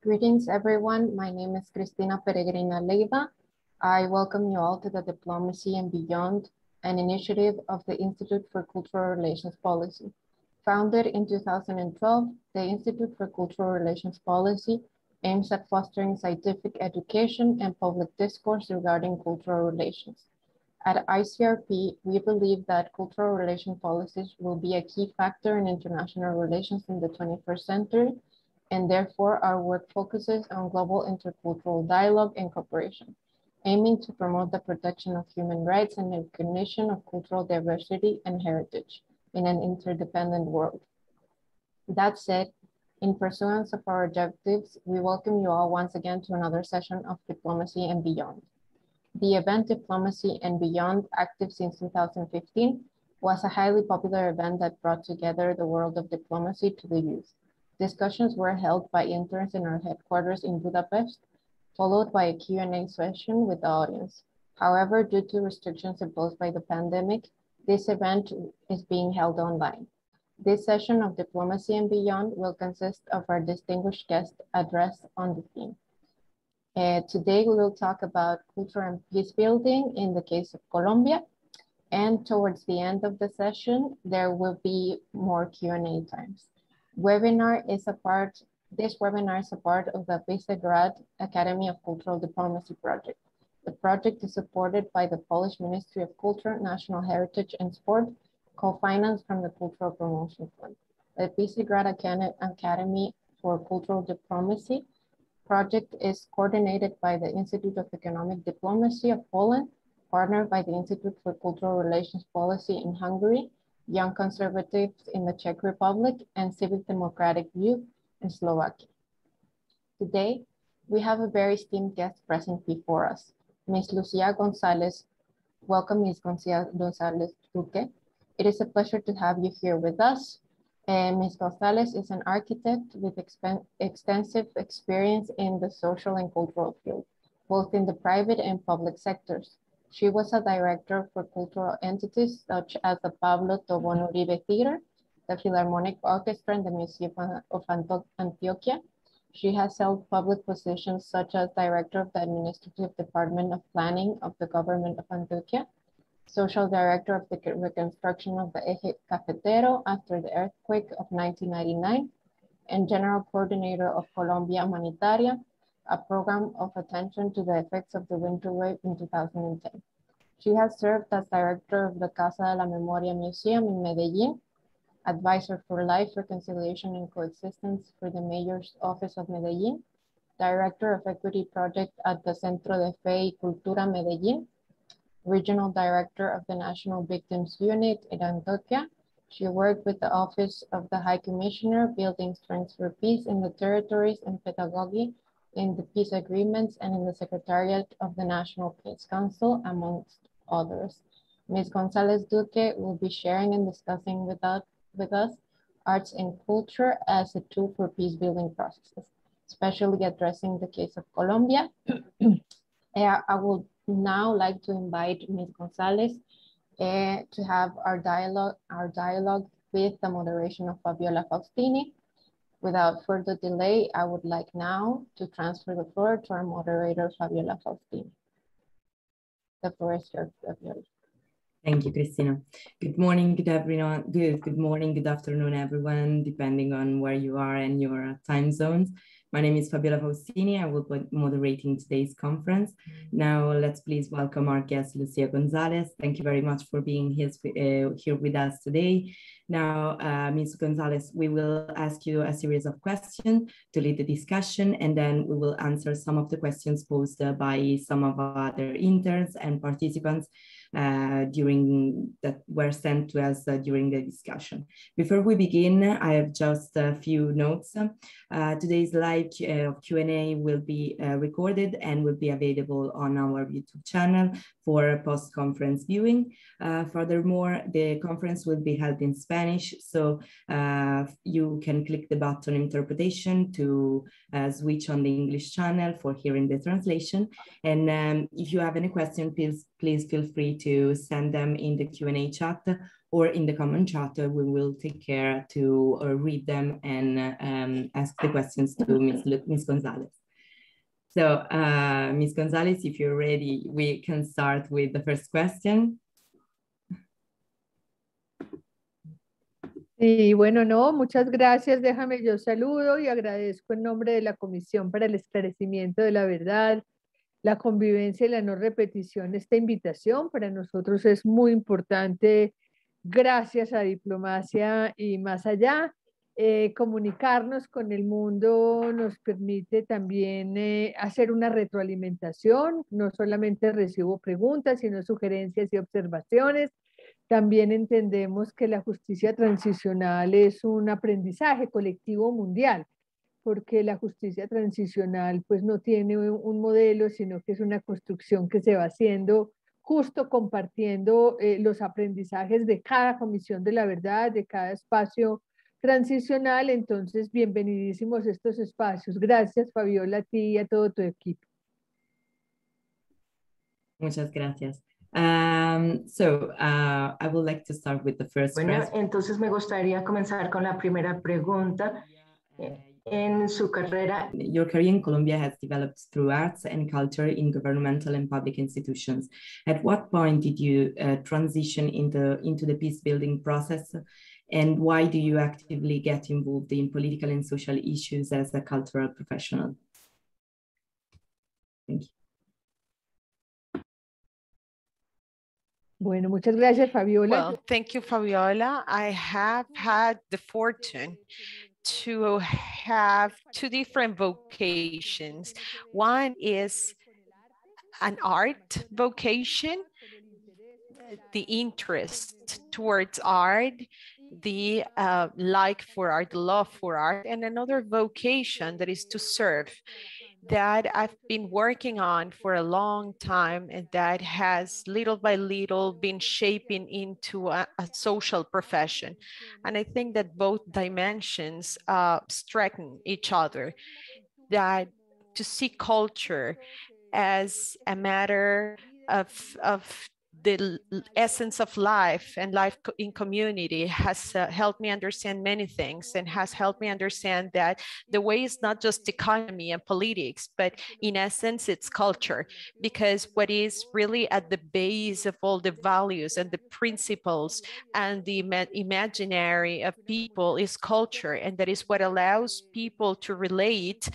Greetings, everyone. My name is Cristina Peregrina Leiva. I welcome you all to the Diplomacy and Beyond, an initiative of the Institute for Cultural Relations Policy. Founded in 2012, the Institute for Cultural Relations Policy aims at fostering scientific education and public discourse regarding cultural relations. At ICRP, we believe that cultural relation policies will be a key factor in international relations in the 21st century, and therefore our work focuses on global intercultural dialogue and cooperation, aiming to promote the protection of human rights and recognition of cultural diversity and heritage in an interdependent world. That said, in pursuance of our objectives, we welcome you all once again to another session of Diplomacy and Beyond. The event Diplomacy and Beyond, active since 2015, was a highly popular event that brought together the world of diplomacy to the youth. Discussions were held by interns in our headquarters in Budapest, followed by a Q&A session with the audience. However, due to restrictions imposed by the pandemic, this event is being held online. This session of Diplomacy and Beyond will consist of our distinguished guest address on the theme. Today, we will talk about culture and peace building in the case of Colombia. And towards the end of the session, there will be more Q&A times. This webinar is a part of the Secretariat Academy of Cultural Diplomacy project. The project is supported by the Polish Ministry of Culture, National Heritage and Sport, co-financed from the Cultural Promotion Fund. The Secretariat Academy for Cultural Diplomacy project is coordinated by the Institute of Economic Diplomacy of Poland, partnered by the Institute for Cultural Relations Policy in Hungary, Young Conservatives in the Czech Republic, and Civic Democratic Youth in Slovakia. Today, we have a very esteemed guest present before us, Ms. Lucía González. Welcome, Ms. González Duque. It is a pleasure to have you here with us. Ms. González is an architect with extensive experience in the social and cultural field, both in the private and public sectors. She was a director for cultural entities such as the Pablo Tobón Uribe Theater, the Philharmonic Orchestra, and the Museum of Antioquia. She has held public positions such as director of the Administrative Department of Planning of the Government of Antioquia, social director of the reconstruction of the Eje Cafetero after the earthquake of 1999, and general coordinator of Colombia Humanitaria, a program of attention to the effects of the winter wave in 2010. She has served as director of the Casa de la Memoria Museum in Medellín, advisor for life, reconciliation, and coexistence for the Mayor's Office of Medellín, director of equity project at the Centro de Fe y Cultura Medellín, regional director of the National Victims Unit in Antioquia. She worked with the Office of the High Commissioner, building strengths for peace in the territories and pedagogy in the peace agreements and in the Secretariat of the National Peace Council, amongst others. Ms. González Duque will be sharing and discussing with us arts and culture as a tool for peace building processes, especially addressing the case of Colombia. I would now like to invite Ms. González to have our dialogue with the moderation of Fabiola Faustini. Without further delay, I would like now to transfer the floor to our moderator, Fabiola Faustini. The floor is yours, Fabiola. Thank you, Cristina. Good morning, good everyone. Good morning, good afternoon, everyone, depending on where you are and your time zones. My name is Fabiola Faustini. I will be moderating today's conference. Now, let's please welcome our guest, Lucía González. Thank you very much for being here with us today. Now, Ms. González, we will ask you a series of questions to lead the discussion, and then we will answer some of the questions posed by some of our other interns and participants that were sent to us during the discussion. Before we begin, I have just a few notes. Today's live Q&A will be recorded and will be available on our YouTube channel for post-conference viewing. Furthermore, the conference will be held in Spanish, so you can click the button interpretation to switch on the English channel for hearing the translation. And if you have any question, please feel free to send them in the Q&A chat or in the comment chat. We will take care to read them and ask the questions to Ms. González. So, Ms. González, if you're ready, we can start with the first question. Y bueno, no, muchas gracias. Déjame yo saludo y agradezco en nombre de la Comisión para el Esclarecimiento de la Verdad, la Convivencia y la No Repetición esta invitación. Para nosotros es muy importante, gracias a Diplomacia y más allá, comunicarnos con el mundo nos permite también hacer una retroalimentación. No solamente recibo preguntas, sino sugerencias y observaciones. También entendemos que la justicia transicional es un aprendizaje colectivo mundial, porque la justicia transicional pues no tiene un modelo, sino que es una construcción que se va haciendo justo compartiendo los aprendizajes de cada comisión de la verdad, de cada espacio transicional. Entonces, bienvenidísimos estos espacios. Gracias, Fabiola, a ti y a todo tu equipo. Muchas gracias. I would like to start with the first question. Entonces me gustaría comenzar con la primera pregunta. En su carrera, your career in Colombia has developed through arts and culture in governmental and public institutions. At what point did you transition into the peace building process? And why do you actively get involved in political and social issues as a cultural professional? Thank you. Bueno, muchas gracias, Fabiola. Well, thank you, Fabiola. I have had the fortune to have two different vocations. One is an art vocation, the interest towards art, the like for art, the love for art, and another vocation that is to serve, that I've been working on for a long time, and that has little by little been shaping into a social profession. And I think that both dimensions strengthen each other, that to see culture as a matter of the essence of life and life in community has helped me understand many things, and has helped me understand that the way is not just economy and politics, but in essence it's culture, because what is really at the base of all the values and the principles and the imaginary of people is culture, and that is what allows people to relate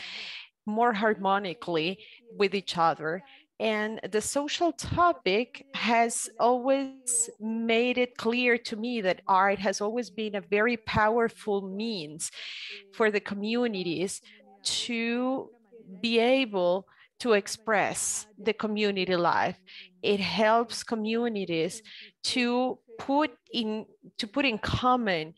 more harmonically with each other. And the social topic has always made it clear to me that art has always been a very powerful means for the communities to be able to express the community life. It helps communities to put in common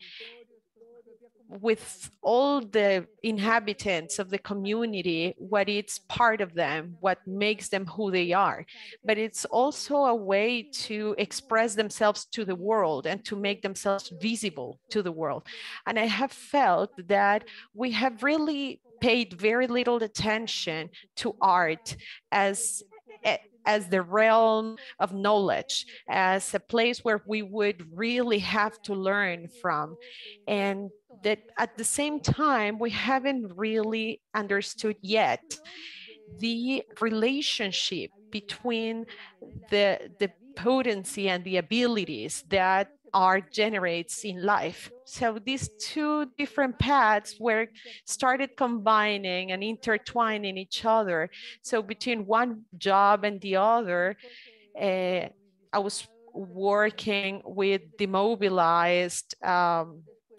with all the inhabitants of the community what is part of them, what makes them who they are. But it's also a way to express themselves to the world and to make themselves visible to the world. And I have felt that we have really paid very little attention to art as the realm of knowledge, as a place where we would really have to learn from. And that at the same time, we haven't really understood yet the relationship between the potency and the abilities that art generates in life. So these two different paths were started combining and intertwining each other. So between one job and the other, I was working with demobilized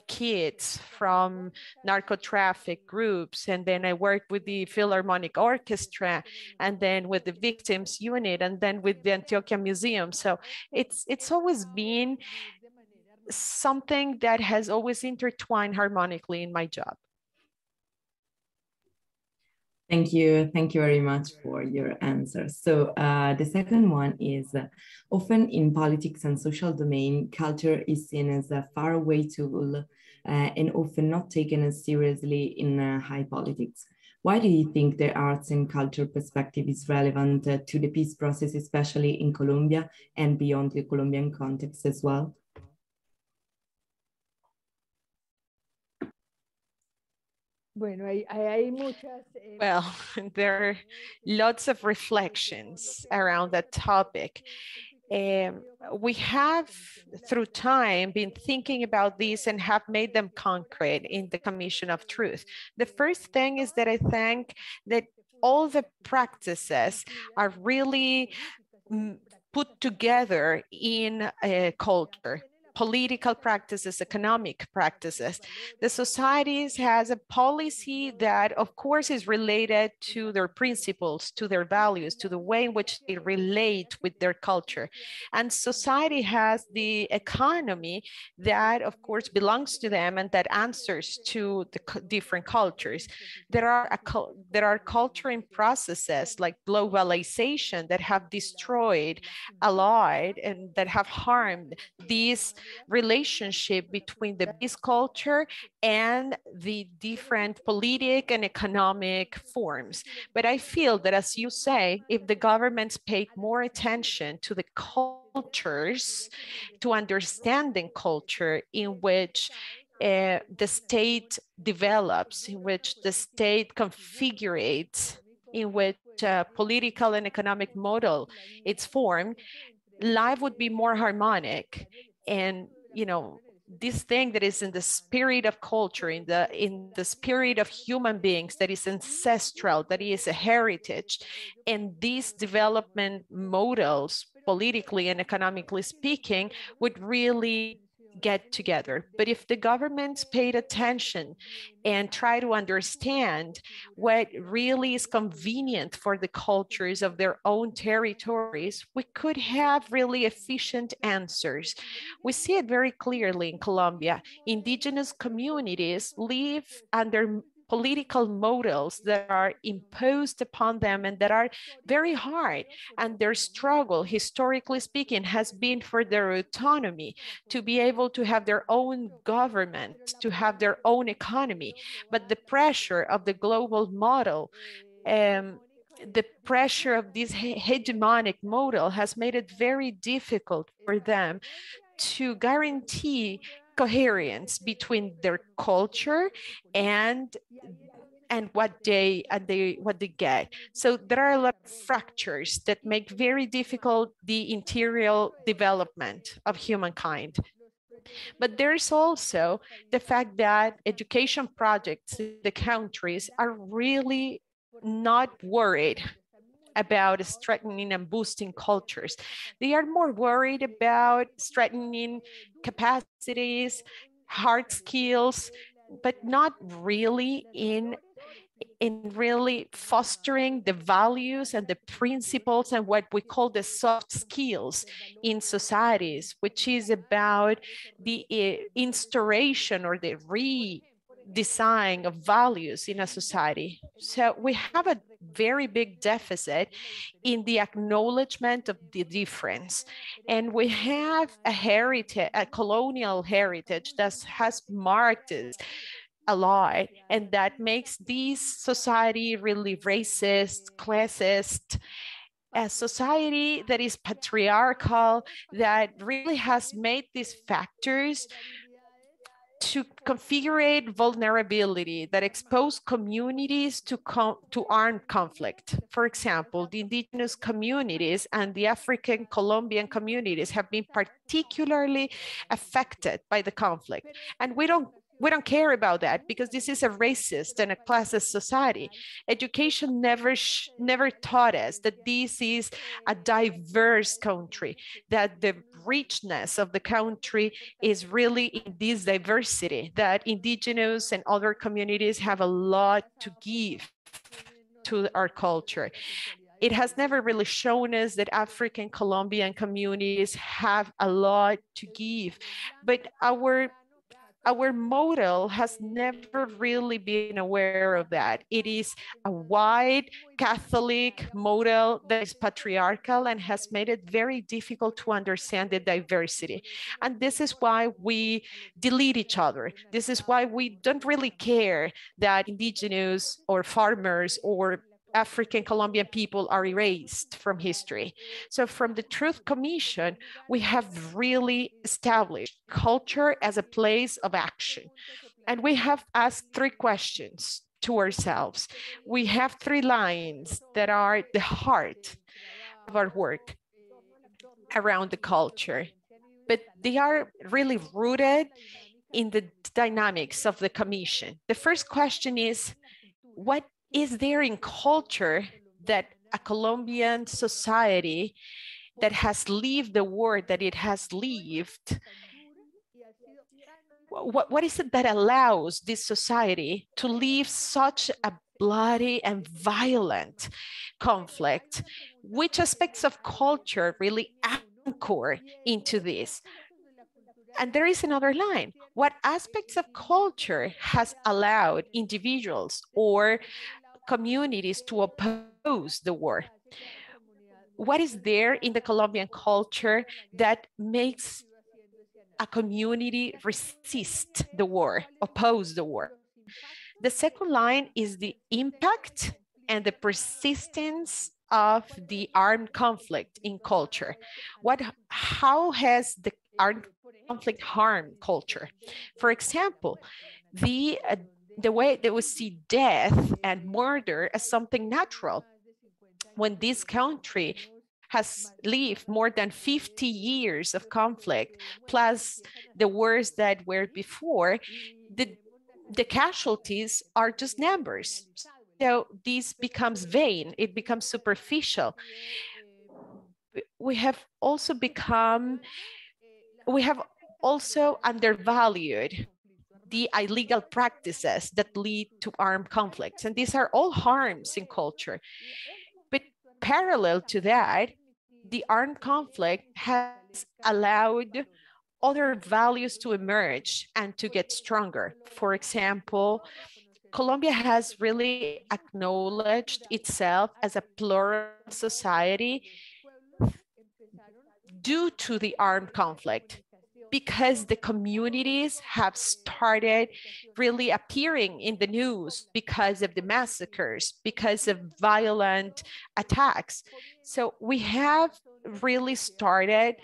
kids from narco-traffic groups, and then I worked with the Philharmonic Orchestra, and then with the victims unit, and then with the Antioquia Museum. So it's always been something that has always intertwined harmonically in my job. Thank you very much for your answer. So the second one is, often in politics and social domain, culture is seen as a faraway tool and often not taken as seriously in high politics. Why do you think the arts and culture perspective is relevant to the peace process, especially in Colombia and beyond the Colombian context as well? Well, there are lots of reflections around that topic. We have, through time, been thinking about these and have made them concrete in the Commission of Truth. The first thing is that I think that all the practices are really put together in a culture. Political practices, economic practices. The societies has a policy that, of course, is related to their principles, to their values, to the way in which they relate with their culture. And society has the economy that, of course, belongs to them and that answers to the different cultures. There are cultural processes like globalization that have destroyed a lot and that have harmed these relationship between the peace culture and the different political and economic forms. But I feel that, as you say, if the governments paid more attention to the cultures, to understanding culture in which the state develops, in which the state configurates, in which political and economic model it's formed, life would be more harmonic. And this thing that is in the spirit of culture, in the spirit of human beings, that is ancestral, that is a heritage, and these development models, politically and economically speaking, would really get together. But if the governments paid attention and try to understand what really is convenient for the cultures of their own territories, we could have really efficient answers. We see it very clearly in Colombia. Indigenous communities live under political models that are imposed upon them and that are very hard. And their struggle, historically speaking, has been for their autonomy, to be able to have their own government, to have their own economy. But the pressure of the global model, the pressure of this hegemonic model has made it very difficult for them to guarantee coherence between their culture and what they get. So there are a lot of fractures that make very difficult the interior development of humankind. But there's also the fact that education projects in the countries are really not worried about strengthening and boosting cultures. They are more worried about strengthening capacities, hard skills, but not really in really fostering the values and the principles and what we call the soft skills in societies, which is about the instauration or the redesign of values in a society. So we have a very big deficit in the acknowledgement of the difference. And we have a heritage, a colonial heritage that has marked us a lot, and that makes this society really racist, classist, a society that is patriarchal, that really has made these factors to configure vulnerability, that expose communities to armed conflict. For example, the indigenous communities and the African Colombian communities have been particularly affected by the conflict. And we don't care about that because this is a racist and a classist society. Education never taught us that this is a diverse country, that the richness of the country is really in this diversity, that indigenous and other communities have a lot to give to our culture. It has never really shown us that African Colombian communities have a lot to give, but our our model has never really been aware of that. It is a white Catholic model that is patriarchal and has made it very difficult to understand the diversity. And this is why we delete each other. This is why we don't really care that indigenous or farmers or African Colombian people are erased from history. So from the Truth Commission, we have really established culture as a place of action. And we have asked 3 questions to ourselves. We have 3 lines that are the heart of our work around the culture, but they are really rooted in the dynamics of the commission. The first question is, what is there in culture that a Colombian society that has lived the war that it has lived, what is it that allows this society to live such a bloody and violent conflict? Which aspects of culture really anchor into this? And there is another line. What aspects of culture has allowed individuals or communities to oppose the war? What is there in the Colombian culture that makes a community resist the war, oppose the war? The second line is the impact and the persistence of the armed conflict in culture. How has the armed conflict harmed culture? For example, the way that we see death and murder as something natural. When this country has lived more than 50 years of conflict, plus the wars that were before, the casualties are just numbers. So this becomes vain, it becomes superficial. We have also undervalued the illegal practices that lead to armed conflicts. And these are all harms in culture. But parallel to that, the armed conflict has allowed other values to emerge and to get stronger. For example, Colombia has really acknowledged itself as a plural society due to the armed conflict, because the communities have started really appearing in the news because of the massacres, because of violent attacks. So we have really started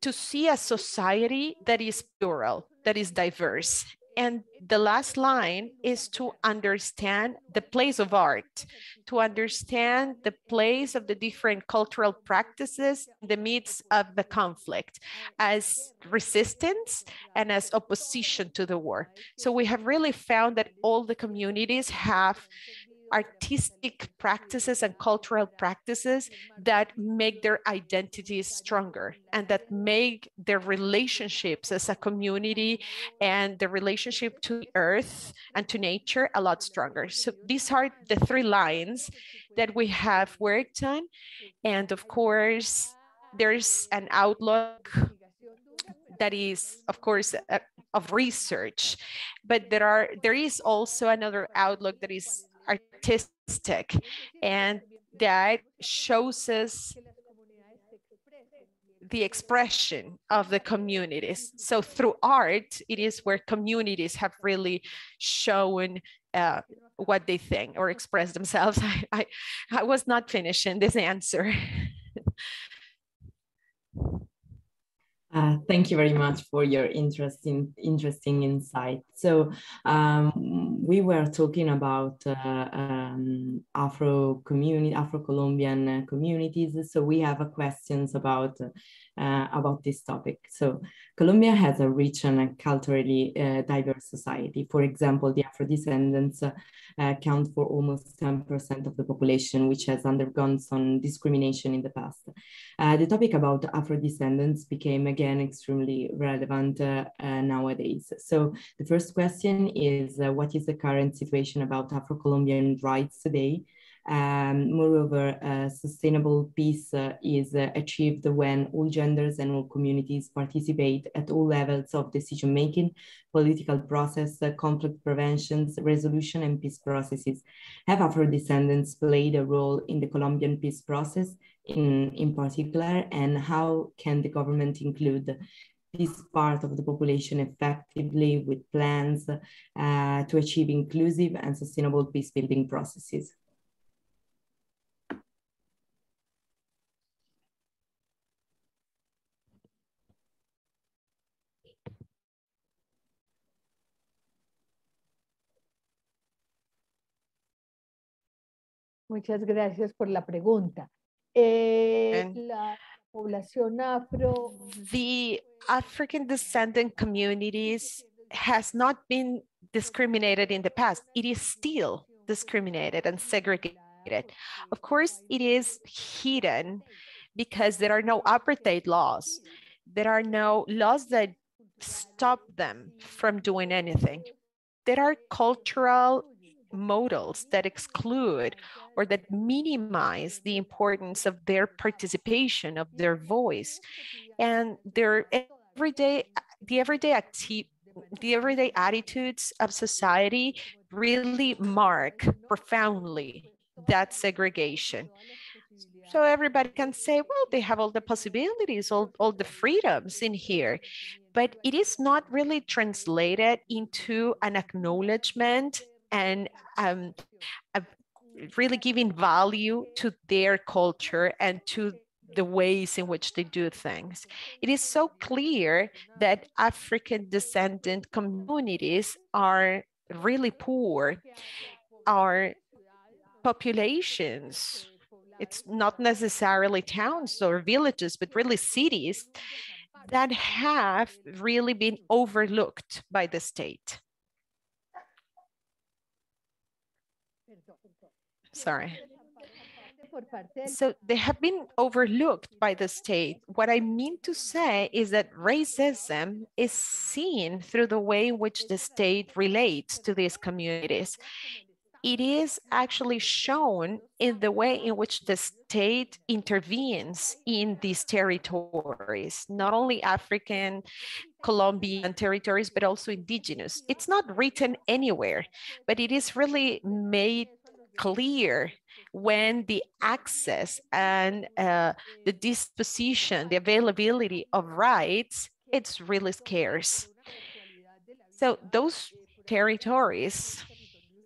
to see a society that is plural, that is diverse. And the last line is to understand the place of art, to understand the place of the different cultural practices in the midst of the conflict as resistance and as opposition to the war. So we have really found that all the communities have artistic practices and cultural practices that make their identities stronger and that make their relationships as a community and the relationship to the earth and to nature a lot stronger. So these are the 3 lines that we have worked on. And of course, there's an outlook that is, of course, of research, but there is also another outlook that is artistic, and that shows us the expression of the communities. So through art, it is where communities have really shown what they think or express themselves. I was not finishing this answer. Thank you very much for your interesting insight. So we were talking about Afro-Colombian communities. So we have questions about this topic. So Colombia has a rich and culturally diverse society. For example, the Afro-descendants account for almost 10% of the population, which has undergone some discrimination in the past. The topic about Afro-descendants became again extremely relevant nowadays. So the first question is, what is the current situation about Afro-Colombian rights today? Moreover, sustainable peace is achieved when all genders and all communities participate at all levels of decision-making, political process, conflict preventions, resolution, and peace processes. Have Afro-descendants played a role in the Colombian peace process in particular, and how can the government include this part of the population effectively with plans to achieve inclusive and sustainable peace-building processes? Muchas gracias por la pregunta. La población afro. The African descendant communities has not been discriminated in the past. It is still discriminated and segregated. Of course, it is hidden because there are no apartheid laws. There are no laws that stop them from doing anything. There are cultural models that exclude or that minimize the importance of their participation, of their voice, and their everyday attitudes of society really mark profoundly that segregation. So everybody can say, well, they have all the possibilities, all the freedoms in here, but it is not really translated into an acknowledgement and really giving value to their culture and to the ways in which they do things. It is so clear that African descendant communities are really poor. Our populations, it's not necessarily towns or villages, but really cities that have really been overlooked by the state. Sorry. So they have been overlooked by the state. What I mean to say is that racism is seen through the way in which the state relates to these communities. It is actually shown in the way in which the state intervenes in these territories, not only African, Colombian territories, but also indigenous. It's not written anywhere, but it is really made clear when the access and the disposition, the availability of rights, it's really scarce. So those territories,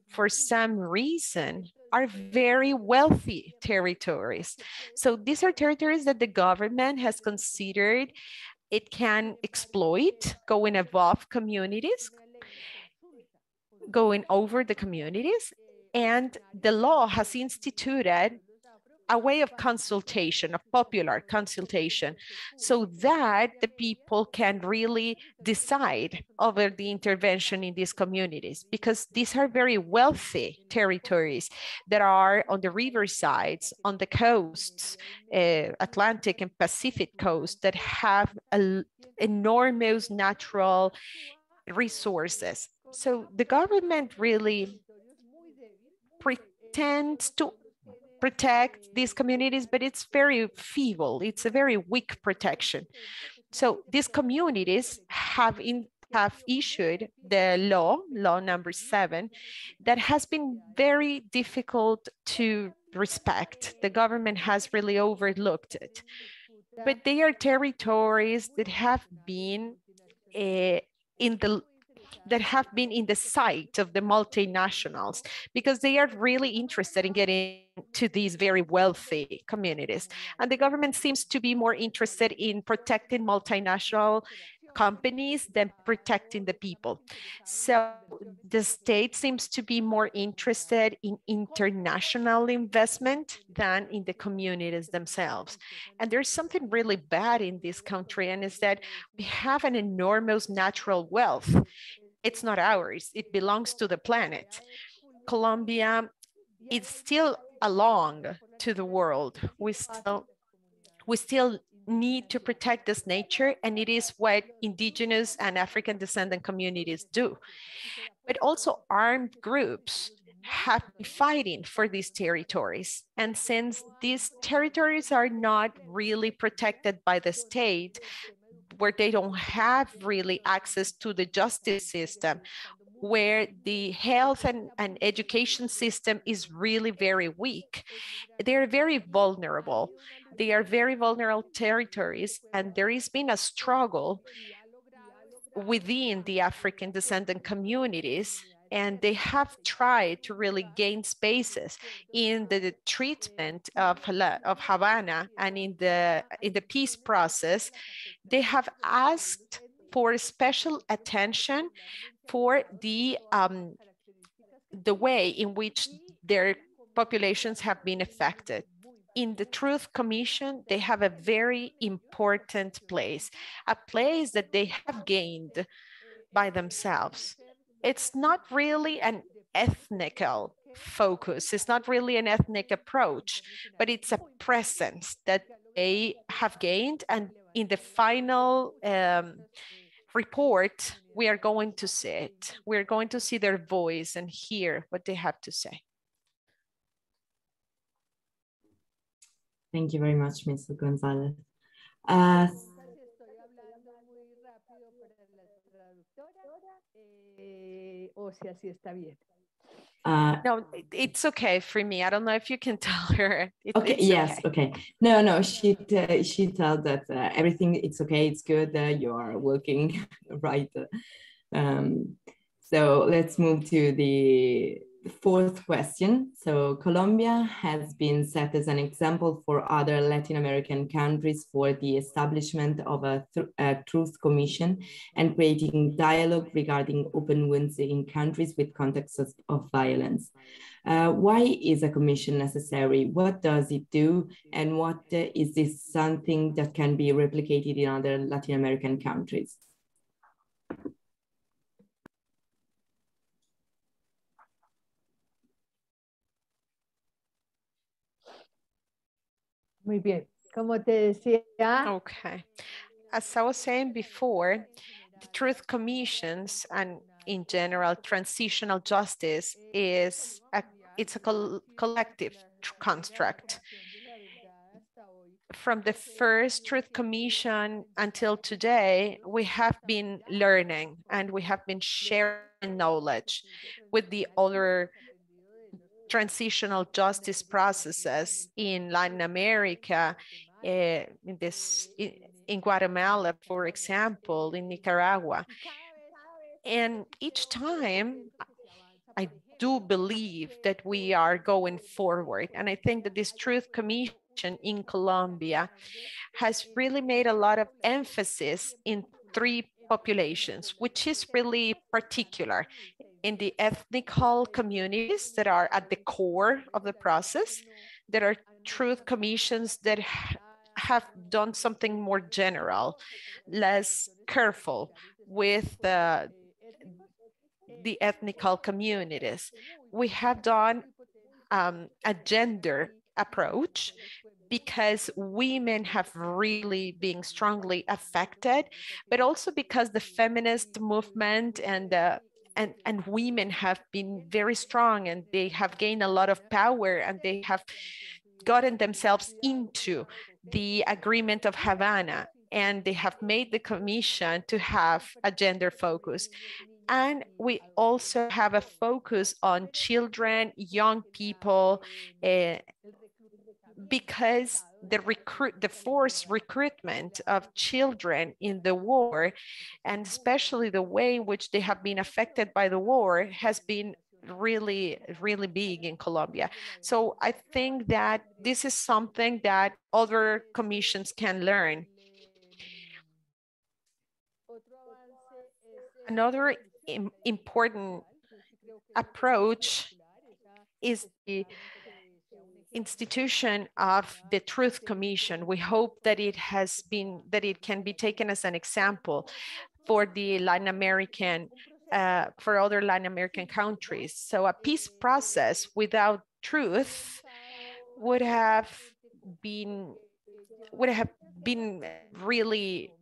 for some reason, are very wealthy territories. So these are territories that the government has considered it can exploit, going above communities, going over the communities. And the law has instituted a way of consultation, of popular consultation, so that the people can really decide over the intervention in these communities, because these are very wealthy territories that are on the riversides, on the coasts, Atlantic and Pacific coast, that have enormous natural resources. So the government really pretends to protect these communities, but it's very feeble. It's a very weak protection. So these communities have issued the law number 7, that has been very difficult to respect. The government has really overlooked it. But they are territories that have been in the sight of the multinationals, because they are really interested in getting to these very wealthy communities. And the government seems to be more interested in protecting multinational companies than protecting the people. So the state seems to be more interested in international investment than in the communities themselves. And there's something really bad in this country, and is that we have an enormous natural wealth. It's not ours, it belongs to the planet. Colombia is still along to the world. We still need to protect this nature, and it is what indigenous and African descendant communities do. But also armed groups have been fighting for these territories. And since these territories are not really protected by the state, where they don't have really access to the justice system, where the health and education system is really very weak, they're very vulnerable. They are very vulnerable territories, and there has been a struggle within the African descendant communities, and they have tried to really gain spaces in the treatment of Havana and in the peace process. They have asked for special attention for the way in which their populations have been affected. In the Truth Commission, they have a very important place, a place that they have gained by themselves. It's not really an ethnical focus. It's not really an ethnic approach, but it's a presence that they have gained. And in the final report, we are going to see it. We're going to see their voice and hear what they have to say. Thank you very much, Ms. González. No, it's okay for me. I don't know if you can tell her. Okay, yes, okay. No, she tells that everything, it's okay, it's good, you are working right. So let's move to the fourth question. So Colombia has been set as an example for other Latin American countries for the establishment of a truth commission and creating dialogue regarding open wounds in countries with contexts of violence. Why is a commission necessary? What does it do? And what is this something that can be replicated in other Latin American countries? Muy bien, como te decía. Okay, as I was saying before, the truth commissions and in general transitional justice is it's a collective construct. From the first Truth Commission until today, we have been learning and we have been sharing knowledge with the other transitional justice processes in Latin America, in Guatemala, for example, in Nicaragua. And each time, I do believe that we are going forward. And I think that this Truth Commission in Colombia has really made a lot of emphasis in three populations, which is really particular in the ethnical communities that are at the core of the process. There are truth commissions that have done something more general, less careful with the ethnical communities. We have done a gender approach because women have really been strongly affected, but also because the feminist movement and women have been very strong, and they have gained a lot of power, and they have gotten themselves into the Agreement of Havana, and they have made the commission to have a gender focus. And we also have a focus on children, young people, because the forced recruitment of children in the war, and especially the way in which they have been affected by the war, has been really, really big in Colombia. So I think that this is something that other commissions can learn. Another important approach is the institution of the Truth Commission. We hope that it can be taken as an example for the Latin American, for other Latin American countries. So a peace process without truth would have been really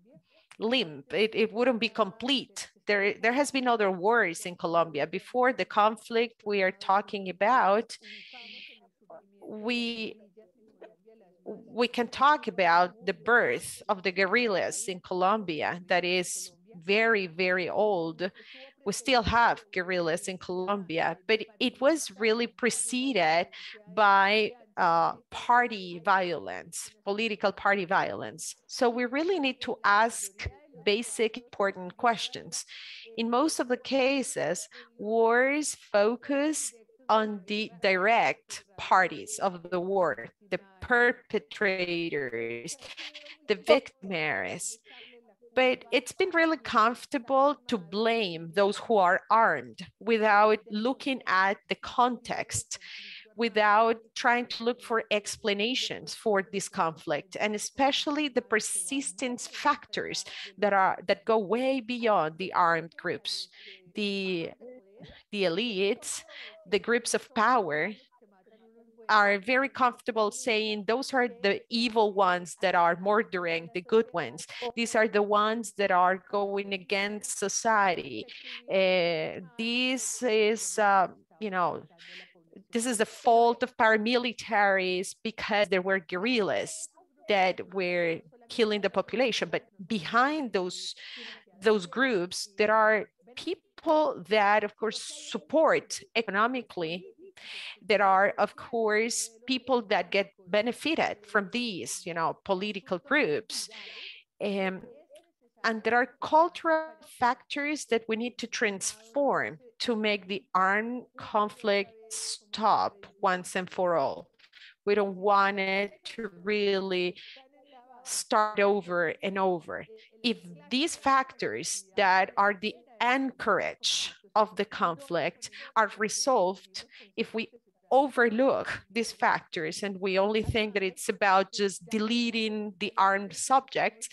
limp. It wouldn't be complete. There has been other wars in Colombia. Before the conflict we are talking about, we can talk about the birth of the guerrillas in Colombia that is very, very old. We still have guerrillas in Colombia, but it was really preceded by party violence, political party violence. So we really need to ask basic important questions. In most of the cases, wars focus on the direct parties of the war, the perpetrators, the victims. But it's been really comfortable to blame those who are armed without looking at the context, without trying to look for explanations for this conflict, and especially the persistence factors that go way beyond the armed groups, the elites, the groups of power are very comfortable saying those are the evil ones that are murdering the good ones. These are the ones that are going against society. This is, this is the fault of paramilitaries because there were guerrillas that were killing the population. But behind those groups, there are people that, of course, support economically. There are, of course, people that get benefited from these, political groups. And there are cultural factors that we need to transform to make the armed conflict stop once and for all. We don't want it to really start over and over. If these factors that are the anchorage of the conflict are resolved, if we overlook these factors and we only think that it's about just deleting the armed subjects,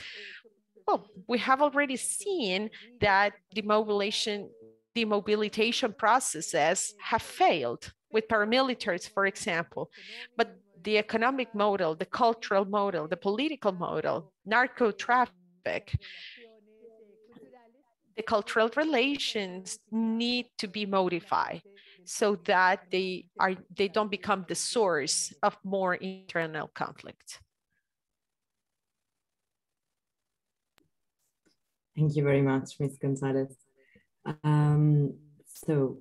well, we have already seen that demobilization processes have failed with paramilitaries, for example. But the economic model, the cultural model, the political model, narco traffic, the cultural relations need to be modified so that they don't become the source of more internal conflict. Thank you very much, Ms. Gonzalez. So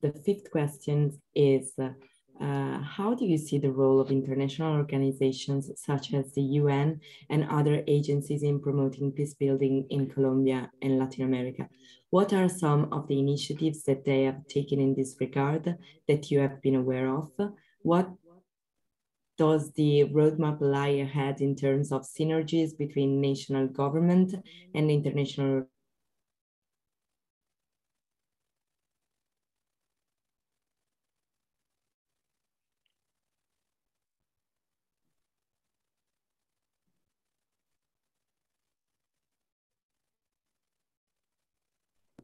the fifth question is, how do you see the role of international organizations such as the UN and other agencies in promoting peace building in Colombia and Latin America? What are some of the initiatives that they have taken in this regard that you have been aware of? What does the roadmap lie ahead in terms of synergies between national government and international?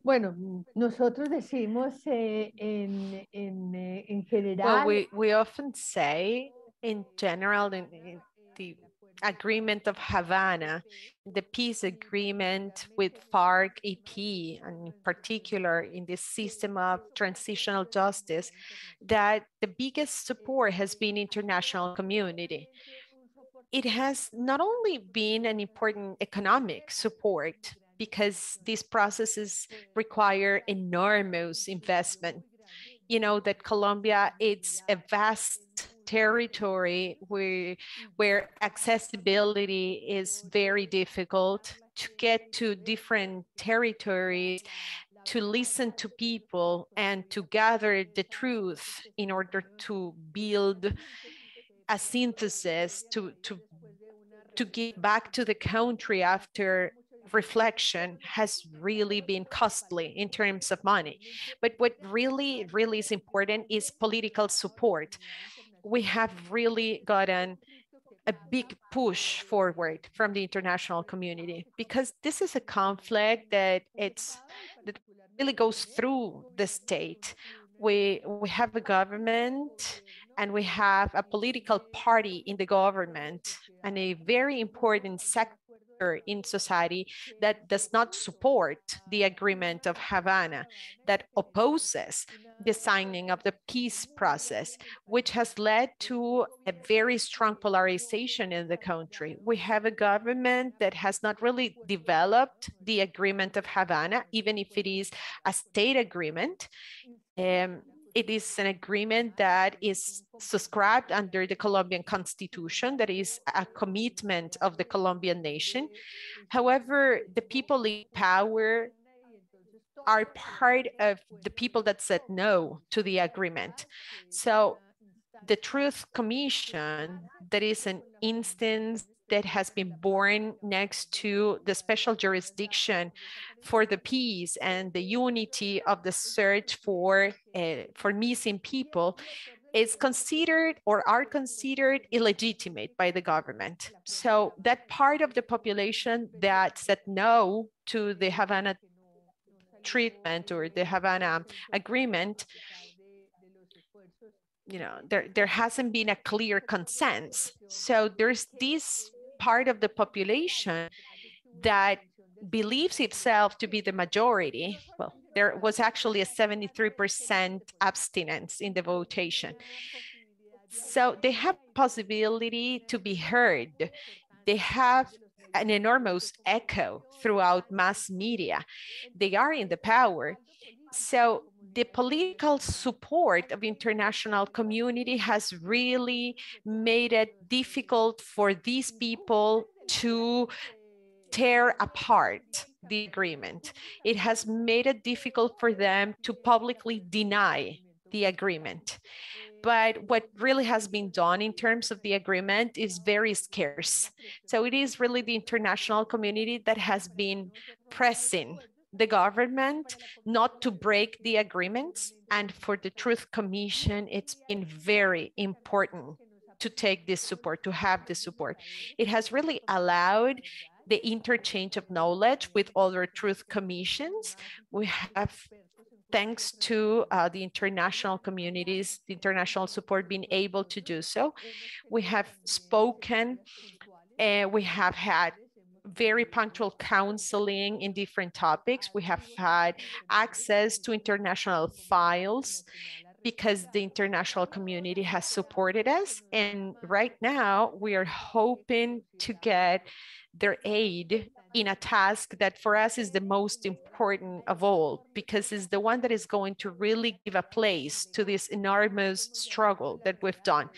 Bueno, nosotros decimos en general. Well, we often say in general in the agreement of Havana, the peace agreement with FARC-EP, and in particular in this system of transitional justice, that the biggest support has been international community. It has not only been an important economic support, because these processes require enormous investment. You know that Colombia, it's a vast territory where accessibility is very difficult. To get to different territories, to listen to people and to gather the truth in order to build a synthesis to give back to the country after reflection has really been costly in terms of money. But what really is important is political support. We have really gotten a big push forward from the international community, because this is a conflict that really goes through the state. We have a government and we have a political party in the government, and a very important sector in society that does not support the agreement of Havana, that opposes the signing of the peace process, which has led to a very strong polarization in the country. We have a government that has not really developed the agreement of Havana, even if it is a state agreement. It is an agreement that is subscribed under the Colombian Constitution, that is a commitment of the Colombian nation. However, the people in power are part of the people that said no to the agreement. So the Truth Commission, that is an instance that has been born next to the special jurisdiction for the peace and the unity of the search for missing people, is considered or are considered illegitimate by the government. So that part of the population that said no to the Havana treatment or the Havana agreement, you know, there hasn't been a clear consensus. So there's this part of the population that believes itself to be the majority. Well, there was actually a 73% abstinence in the votation. So they have possibility to be heard. They have an enormous echo throughout mass media. They are in the power. So the political support of international community has really made it difficult for these people to tear apart the agreement. It has made it difficult for them to publicly deny the agreement. But what really has been done in terms of the agreement is very scarce. So it is really the international community that has been pressing the government not to break the agreements. And for the Truth Commission, it's been very important to take this support, to have this support. It has really allowed the interchange of knowledge with other Truth Commissions. We have, thanks to the international communities, the international support, being able to do so. We have spoken, we have had very punctual counseling in different topics. We have had access to international files because the international community has supported us. And right now we are hoping to get their aid in a task that for us is the most important of all, because it's the one that is going to really give a place to this enormous struggle that we've done.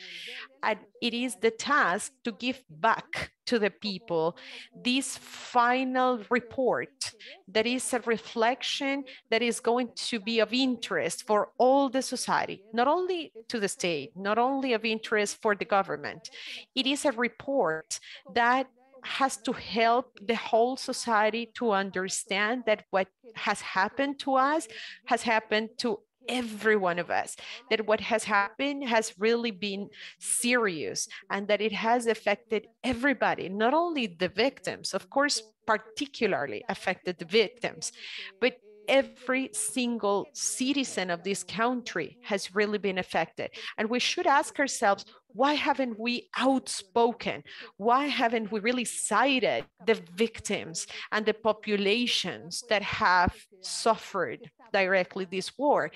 And it is the task to give back to the people this final report that is a reflection that is going to be of interest for all the society, not only to the state, not only of interest for the government. It is a report that has to help the whole society to understand that what has happened to us has happened to every one of us, that what has happened has really been serious and that it has affected everybody, not only the victims, of course, particularly affected the victims, but every single citizen of this country has really been affected. And we should ask ourselves, why haven't we outspoken? Why haven't we really cited the victims and the populations that have suffered directly this war?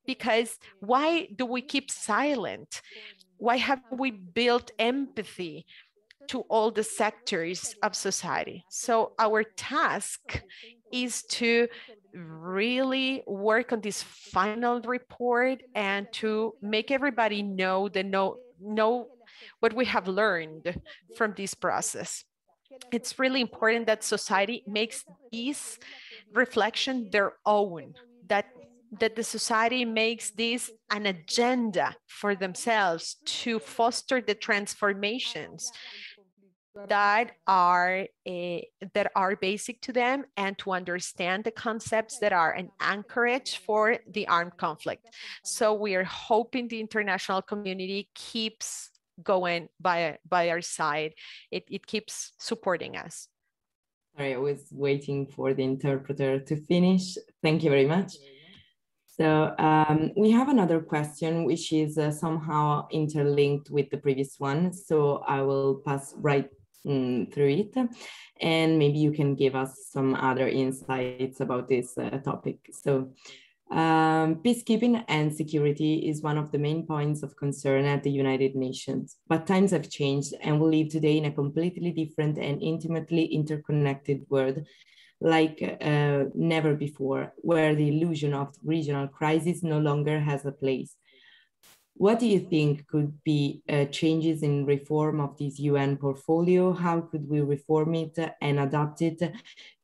Because why do we keep silent? Why haven't we built empathy to all the sectors of society? So our task is to really work on this final report and to make everybody know what we have learned from this process. It's really important that society makes this reflection their own, that the society makes this an agenda for themselves to foster the transformations that are basic to them and to understand the concepts that are an anchorage for the armed conflict. So we are hoping the international community keeps going by our side. It keeps supporting us. Sorry, I was waiting for the interpreter to finish. Thank you very much. So we have another question, which is somehow interlinked with the previous one. So I will pass right through it. And maybe you can give us some other insights about this topic. So peacekeeping and security is one of the main points of concern at the United Nations, but times have changed and we live today in a completely different and intimately interconnected world like never before, where the illusion of regional crisis no longer has a place. What do you think could be changes in reform of this UN portfolio? How could we reform it and adapt it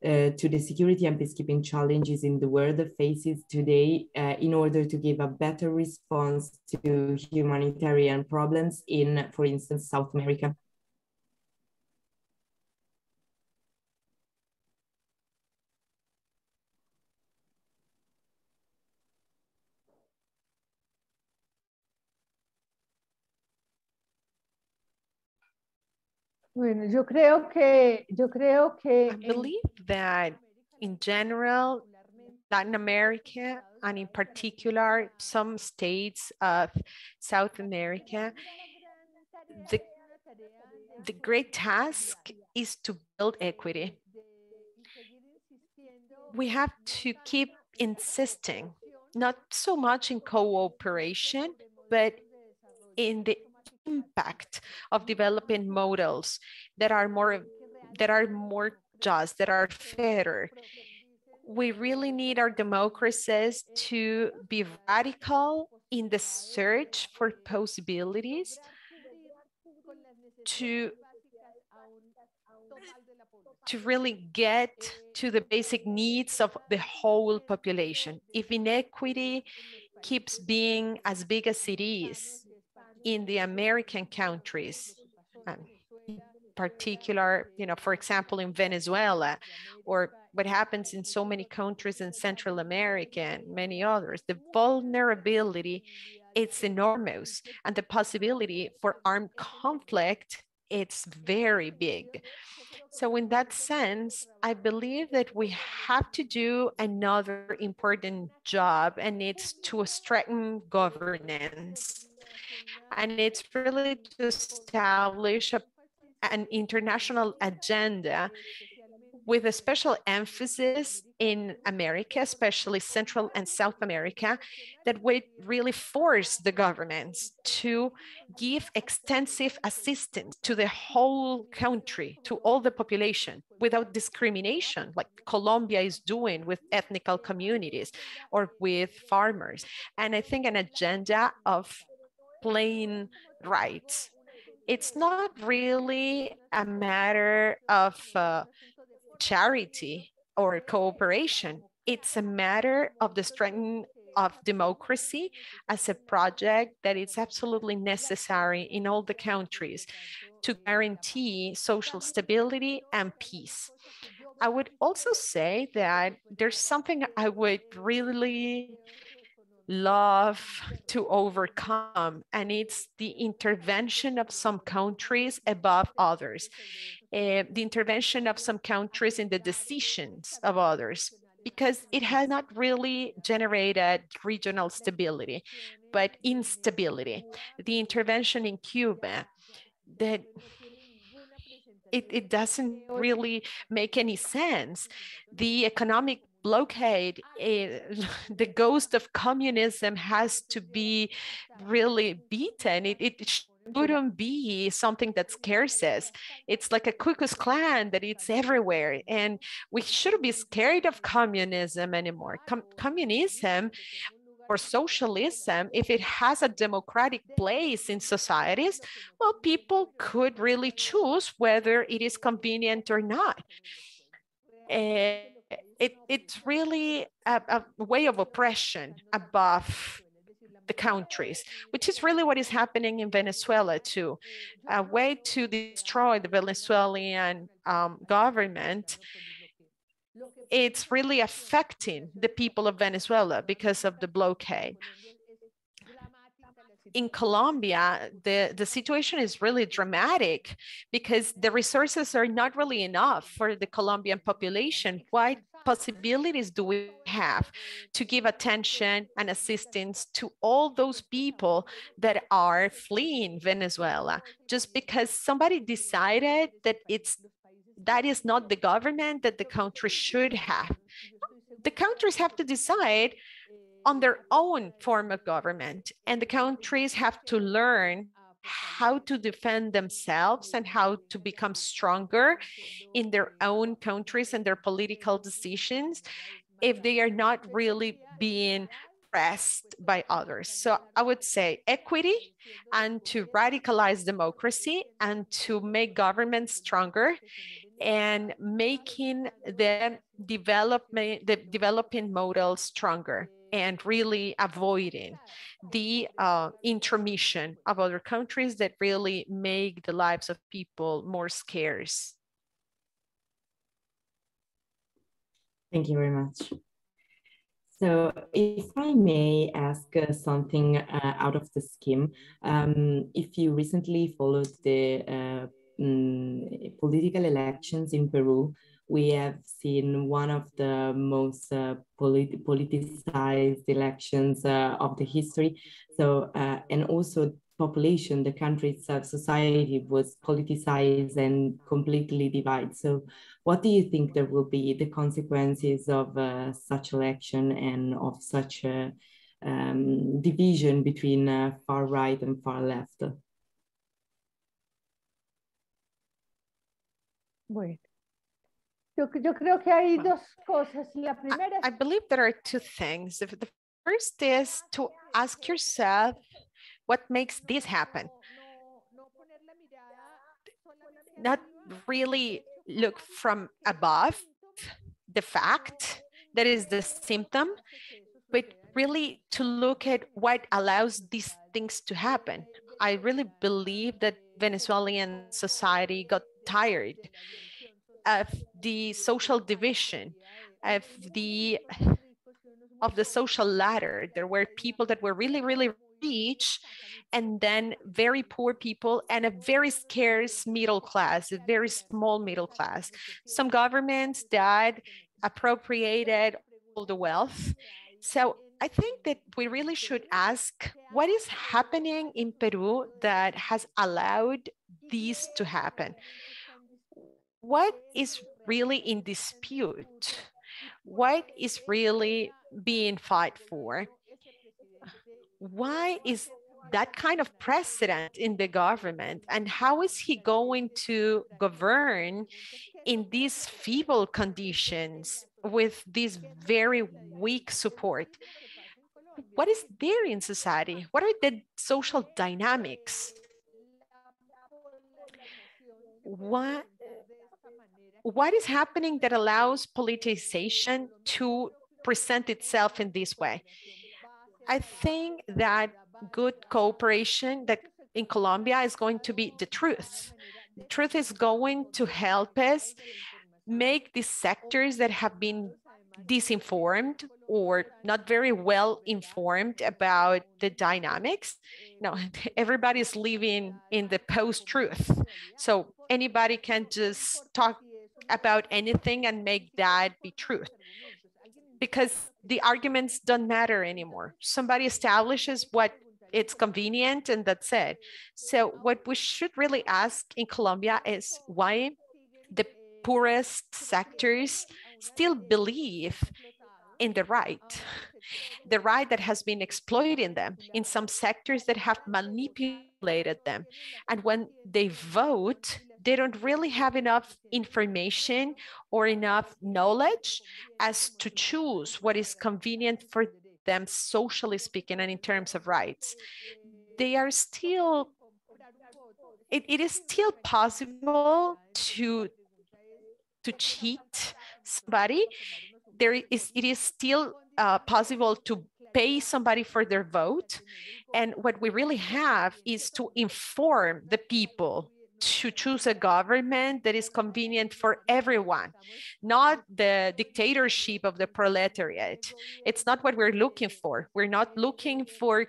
to the security and peacekeeping challenges in the world faces today in order to give a better response to humanitarian problems in, for instance, South America? Bueno, yo creo que I believe that in general, Latin America, and in particular, some states of South America, the great task is to build equity. We have to keep insisting, not so much in cooperation, but in the impact of developing models that are more just, that are fairer. We really need our democracies to be radical in the search for possibilities to really get to the basic needs of the whole population. If inequity keeps being as big as it is in the American countries, in particular, for example, in Venezuela, or what happens in so many countries in Central America and many others, the vulnerability, it's enormous. And the possibility for armed conflict, it's very big. So in that sense, I believe that we have to do another important job, and it's to strengthen governance. And it's really to establish an international agenda with a special emphasis in America, especially Central and South America, that would really force the governments to give extensive assistance to the whole country, to all the population, without discrimination, like Colombia is doing with ethnic communities or with farmers. And I think an agenda of plain rights. It's not really a matter of charity or cooperation. It's a matter of the strength of democracy as a project that is absolutely necessary in all the countries to guarantee social stability and peace. I would also say that there's something I would really love to overcome, and it's the intervention of some countries above others, the intervention of some countries in the decisions of others, because it has not really generated regional stability, but instability. The intervention in Cuba, that it doesn't really make any sense. The economic blockade, the ghost of communism has to be really beaten. It shouldn't be something that scares us. It's like a Ku Klux Klan that it's everywhere. And we shouldn't be scared of communism anymore. Communism or socialism, if it has a democratic place in societies, well, people could really choose whether it is convenient or not. It's really a way of oppression above the countries, which is really what is happening in Venezuela too. A way to destroy the Venezuelan government. It's really affecting the people of Venezuela because of the blockade. in Colombia, the situation is really dramatic because the resources are not really enough for the Colombian population. What possibilities do we have to give attention and assistance to all those people that are fleeing Venezuela just because somebody decided that that is not the government that the country should have? The countries have to decide on their own form of government, and the countries have to learn how to defend themselves and how to become stronger in their own countries and their political decisions if they are not really being pressed by others. So I would say equity and to radicalize democracy and to make government stronger and making the developing model stronger and really avoiding the intermission of other countries that really make the lives of people more scarce. Thank you very much. So if I may ask something out of the scheme, if you recently followed the political elections in Peru, we have seen one of the most politicized elections of the history. So, and also population, the country itself, society was politicized and completely divided. So what do you think there will be the consequences of such election and of such a division between far right and far left? Bueno, yo creo que hay dos cosas. La primera I believe there are two things. The first is to ask yourself, what makes this happen? Not really look from above the fact that is the symptom, but really to look at what allows these things to happen. I really believe that Venezuelan society got tired of the social division, of the social ladder. There were people that were really, really rich, and then very poor people, and a very scarce middle class, a very small middle class. Some governments that appropriated all the wealth. So I think that we really should ask what is happening in Peru that has allowed this to happen. What is really in dispute? What is really being fought for? Why is that kind of precedent in the government? And how is he going to govern in these feeble conditions with this very weak support? What is there in society? What are the social dynamics? What is happening that allows politicization to present itself in this way? I think that good cooperation that in Colombia is going to be the truth. The truth is going to help us make these sectors that have been disinformed or not very well informed about the dynamics. No, everybody's living in the post-truth. So anybody can just talk about anything and make that be truth, because the arguments don't matter anymore. Somebody establishes what it's convenient and that's it. So what we should really ask in Colombia is why the poorest sectors still believe in the right that has been exploiting them, in some sectors that have manipulated them. And when they vote, they don't really have enough information or enough knowledge as to choose what is convenient for them, socially speaking, and in terms of rights. They are still, it is still possible to cheat somebody. It is still possible to pay somebody for their vote. And what we really have is to inform the people to choose a government that is convenient for everyone, not the dictatorship of the proletariat. It's not what we're looking for. We're not looking for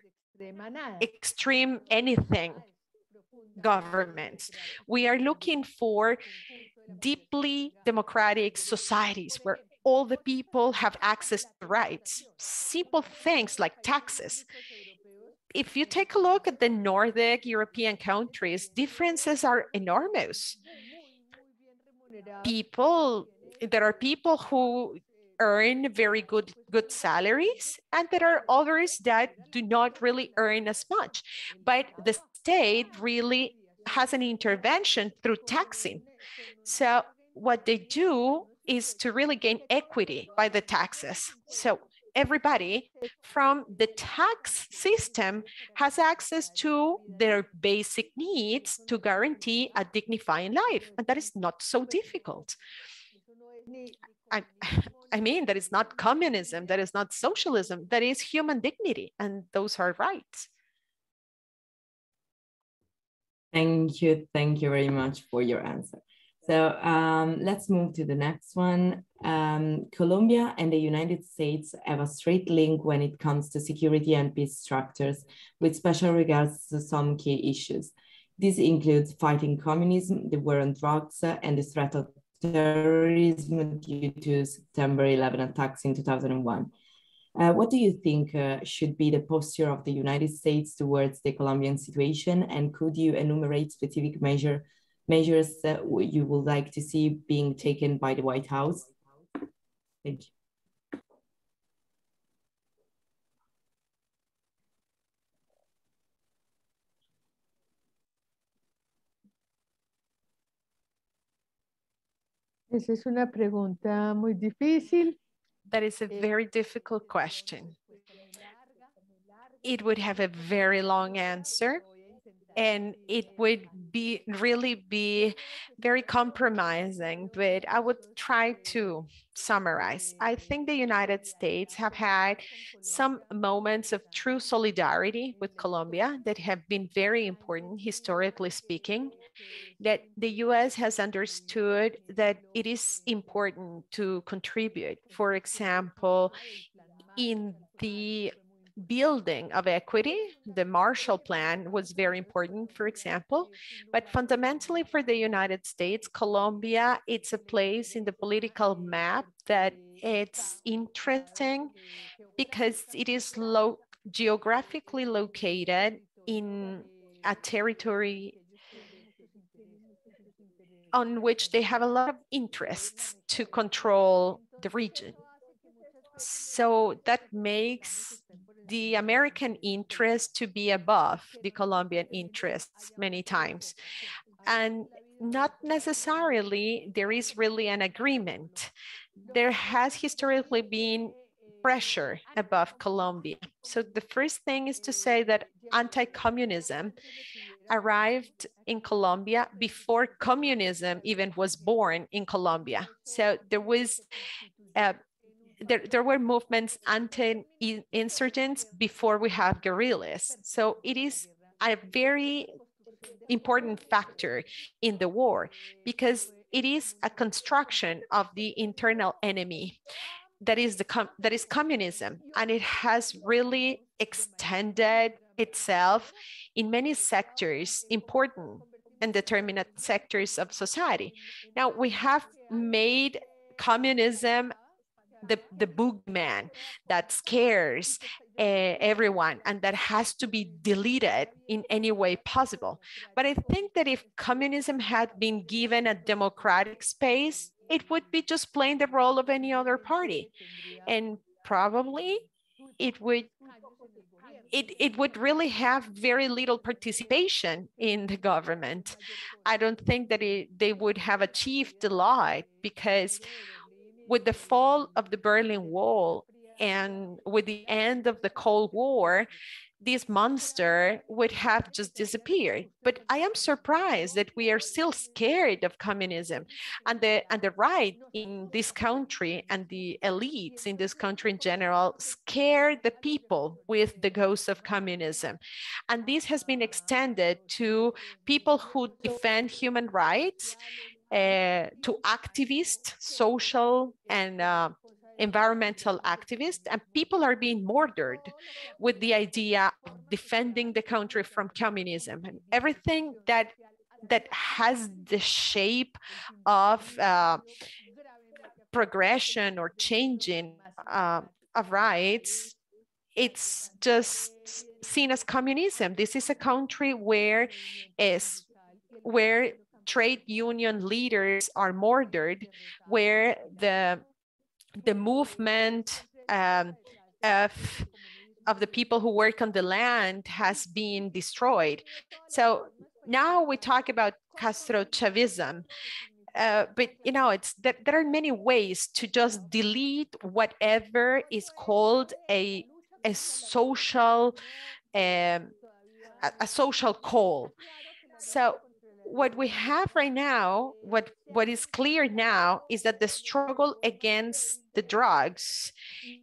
extreme anything governments. We are looking for deeply democratic societies where all the people have access to rights. Simple things like taxes. If you take a look at the Nordic European countries, differences are enormous. There are people who earn very good salaries, and there are others that do not really earn as much. But the state really has an intervention through taxing. So what they do is to really gain equity by the taxes. So everybody from the tax system has access to their basic needs to guarantee a dignified life. And that is not so difficult. I mean, that is not communism, that is not socialism, that is human dignity, and those are rights. Thank you very much for your answer. So let's move to the next one. Colombia and the United States have a straight link when it comes to security and peace structures, with special regards to some key issues. This includes fighting communism, the war on drugs, and the threat of terrorism due to September 11 attacks in 2001. What do you think should be the posture of the United States towards the Colombian situation? And could you enumerate specific measures that you would like to see being taken by the White House? Thank you. Esa es una pregunta muy difícil. That is a very difficult question. It would have a very long answer, and it would really be very compromising, but I would try to summarize. I think the United States have had some moments of true solidarity with Colombia that have been very important, historically speaking, that the US has understood that it is important to contribute. For example, in the building of equity, the Marshall Plan was very important, for example, but fundamentally for the United States, Colombia, it's a place in the political map that it's interesting because it is geographically located in a territory on which they have a lot of interests to control the region. So that makes the American interest to be above the Colombian interests many times. And not necessarily there is really an agreement. There has historically been pressure above Colombia. So the first thing is to say that anti-communism arrived in Colombia before communism even was born in Colombia. So there was there were movements anti-insurgents before we have guerrillas. So it is a very important factor in the war because it is a construction of the internal enemy that is communism, and it has really extended itself in many sectors, important and determinate sectors of society. Now we have made communism the boogeyman that scares everyone and that has to be deleted in any way possible. But I think that if communism had been given a democratic space, it would be just playing the role of any other party. And probably it would really have very little participation in the government. I don't think that they would have achieved the light, because with the fall of the Berlin Wall and with the end of the Cold War, this monster would have just disappeared. But I am surprised that we are still scared of communism, and the right in this country and the elites in this country in general scared the people with the ghost of communism. And this has been extended to people who defend human rights, to activists, social and environmental activists, and people are being murdered with the idea of defending the country from communism, and everything that has the shape of progression or changing of rights, it's just seen as communism. This is a country where trade union leaders are murdered, where the movement of the people who work on the land has been destroyed. So now we talk about Castro Chavism. But you know, there are many ways to just delete whatever is called a social call. So what we have right now, what is clear now, is that the struggle against the drugs,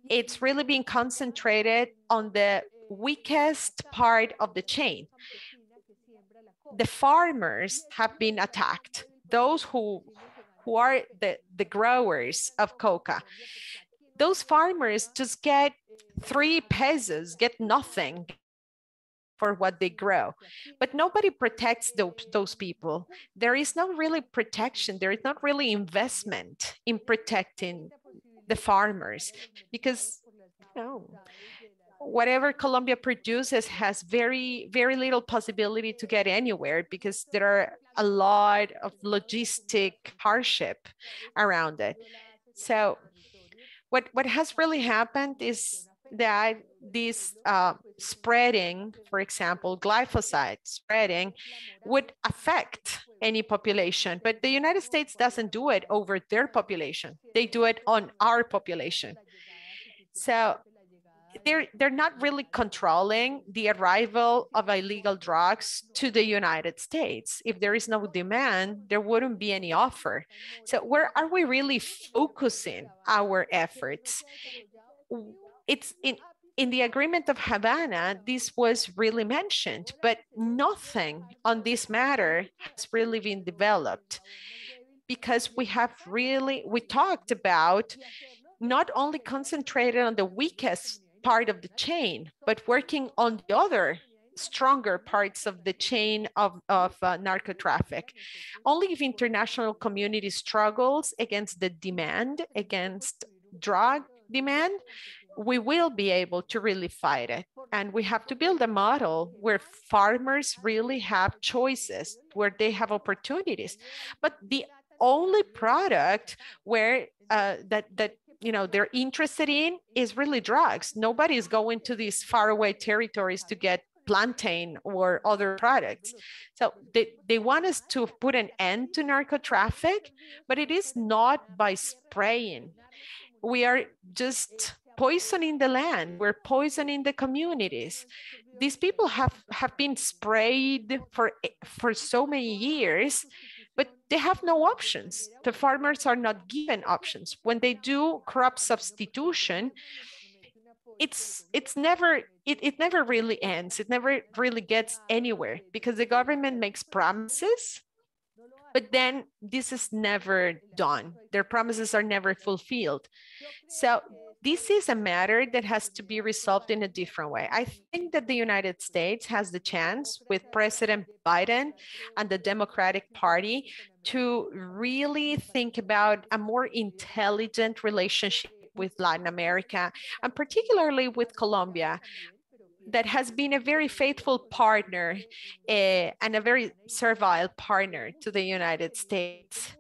it's really being concentrated on the weakest part of the chain. The farmers have been attacked. Those who are the growers of coca. Those farmers just get 3 pesos, get nothing for what they grow. But nobody protects those people. There is not really protection. There is not really investment in protecting the farmers, because whatever Colombia produces has very, very little possibility to get anywhere, because there are a lot of logistic hardship around it. So what has really happened is that this spreading, for example, glyphosate spreading, would affect any population, but the United States doesn't do it over their population. They do it on our population. So they're not really controlling the arrival of illegal drugs to the United States. If there is no demand, there wouldn't be any offer. So where are we really focusing our efforts? It's in the agreement of Havana, this was really mentioned, but nothing on this matter has really been developed, because we talked about not only concentrated on the weakest part of the chain, but working on the other stronger parts of the chain of narco traffic. Only if international community struggles against the demand, against drug demand, we will be able to really fight it. And we have to build a model where farmers really have choices, where they have opportunities. But the only product where they're interested in is really drugs. Nobody is going to these faraway territories to get plantain or other products. So they want us to put an end to narco traffic, but it is not by spraying. We are just poisoning the land. We're poisoning the communities. These people have been sprayed for so many years, but they have no options. The farmers are not given options. When they do crop substitution, it never really ends. It never really gets anywhere, because the government makes promises, but then this is never done. Their promises are never fulfilled. So this is a matter that has to be resolved in a different way. I think that the United States has the chance, with President Biden and the Democratic Party, to really think about a more intelligent relationship with Latin America, and particularly with Colombia, that has been a very faithful partner and a very servile partner to the United States.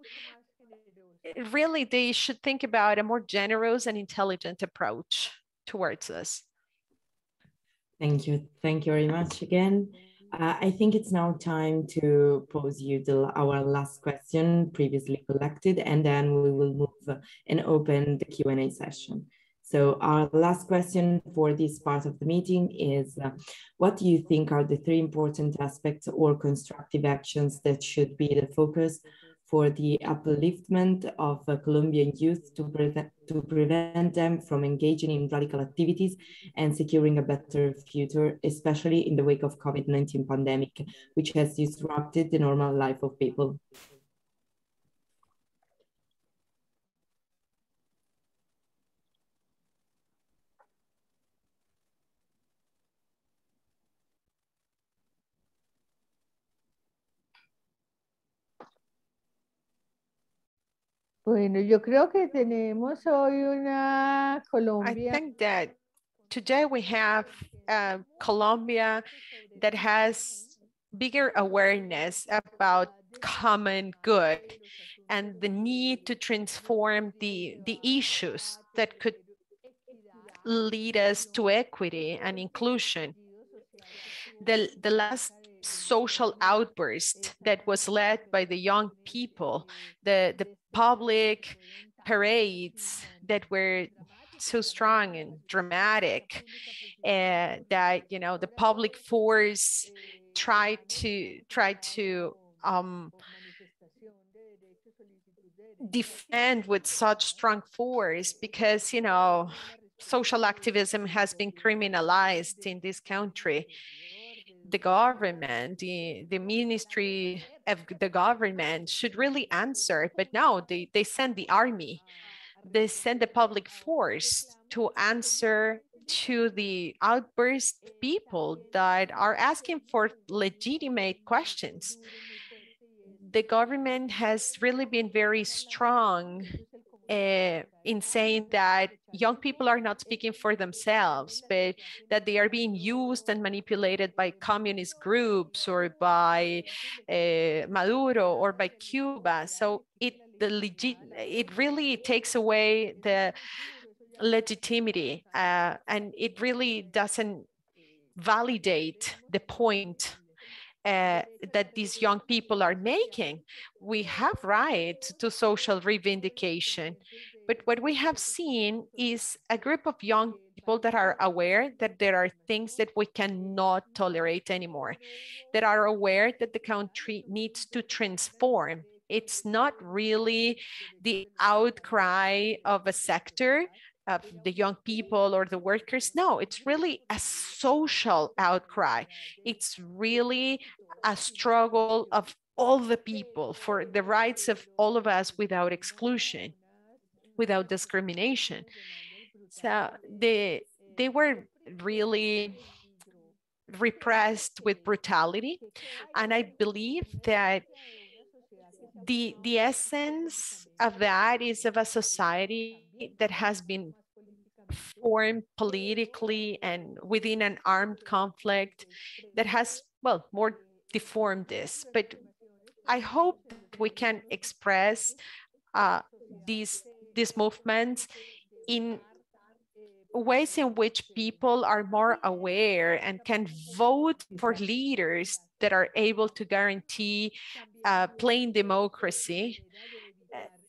Really, they should think about a more generous and intelligent approach towards us. Thank you. Thank you very much again. I think it's now time to pose you our last question previously collected, and then we will move and open the Q&A session. So our last question for this part of the meeting is, what do you think are the 3 important aspects or constructive actions that should be the focus for the upliftment of Colombian youth to prevent them from engaging in radical activities and securing a better future, especially in the wake of COVID-19 pandemic, which has disrupted the normal life of people? Bueno, yo creo que tenemos hoy una I Colombia. think that today we have Colombia that has bigger awareness about common good and the need to transform the issues that could lead us to equity and inclusion. The last social outburst that was led by the young people, the public parades that were so strong and dramatic, that the public force tried to defend with such strong force because social activism has been criminalized in this country. The government, the ministry of the government should really answer, but no, they send the army, they send the public force to answer to the outburst people that are asking for legitimate questions. The government has really been very strong in saying that young people are not speaking for themselves, but that they are being used and manipulated by communist groups or by Maduro or by Cuba. So it really takes away the legitimacy, and it really doesn't validate the point that these young people are making. We have right to social reivindication, but what we have seen is a group of young people that are aware that there are things that we cannot tolerate anymore, that are aware that the country needs to transform. It's not really the outcry of a sector of the young people or the workers. No, it's really a social outcry. It's really a struggle of all the people for the rights of all of us without exclusion, without discrimination. So they were really repressed with brutality. And I believe that the essence of that is of a society that has been formed politically and within an armed conflict that has, well, more deformed this. But I hope that we can express these movements in ways in which people are more aware and can vote for leaders that are able to guarantee plain democracy,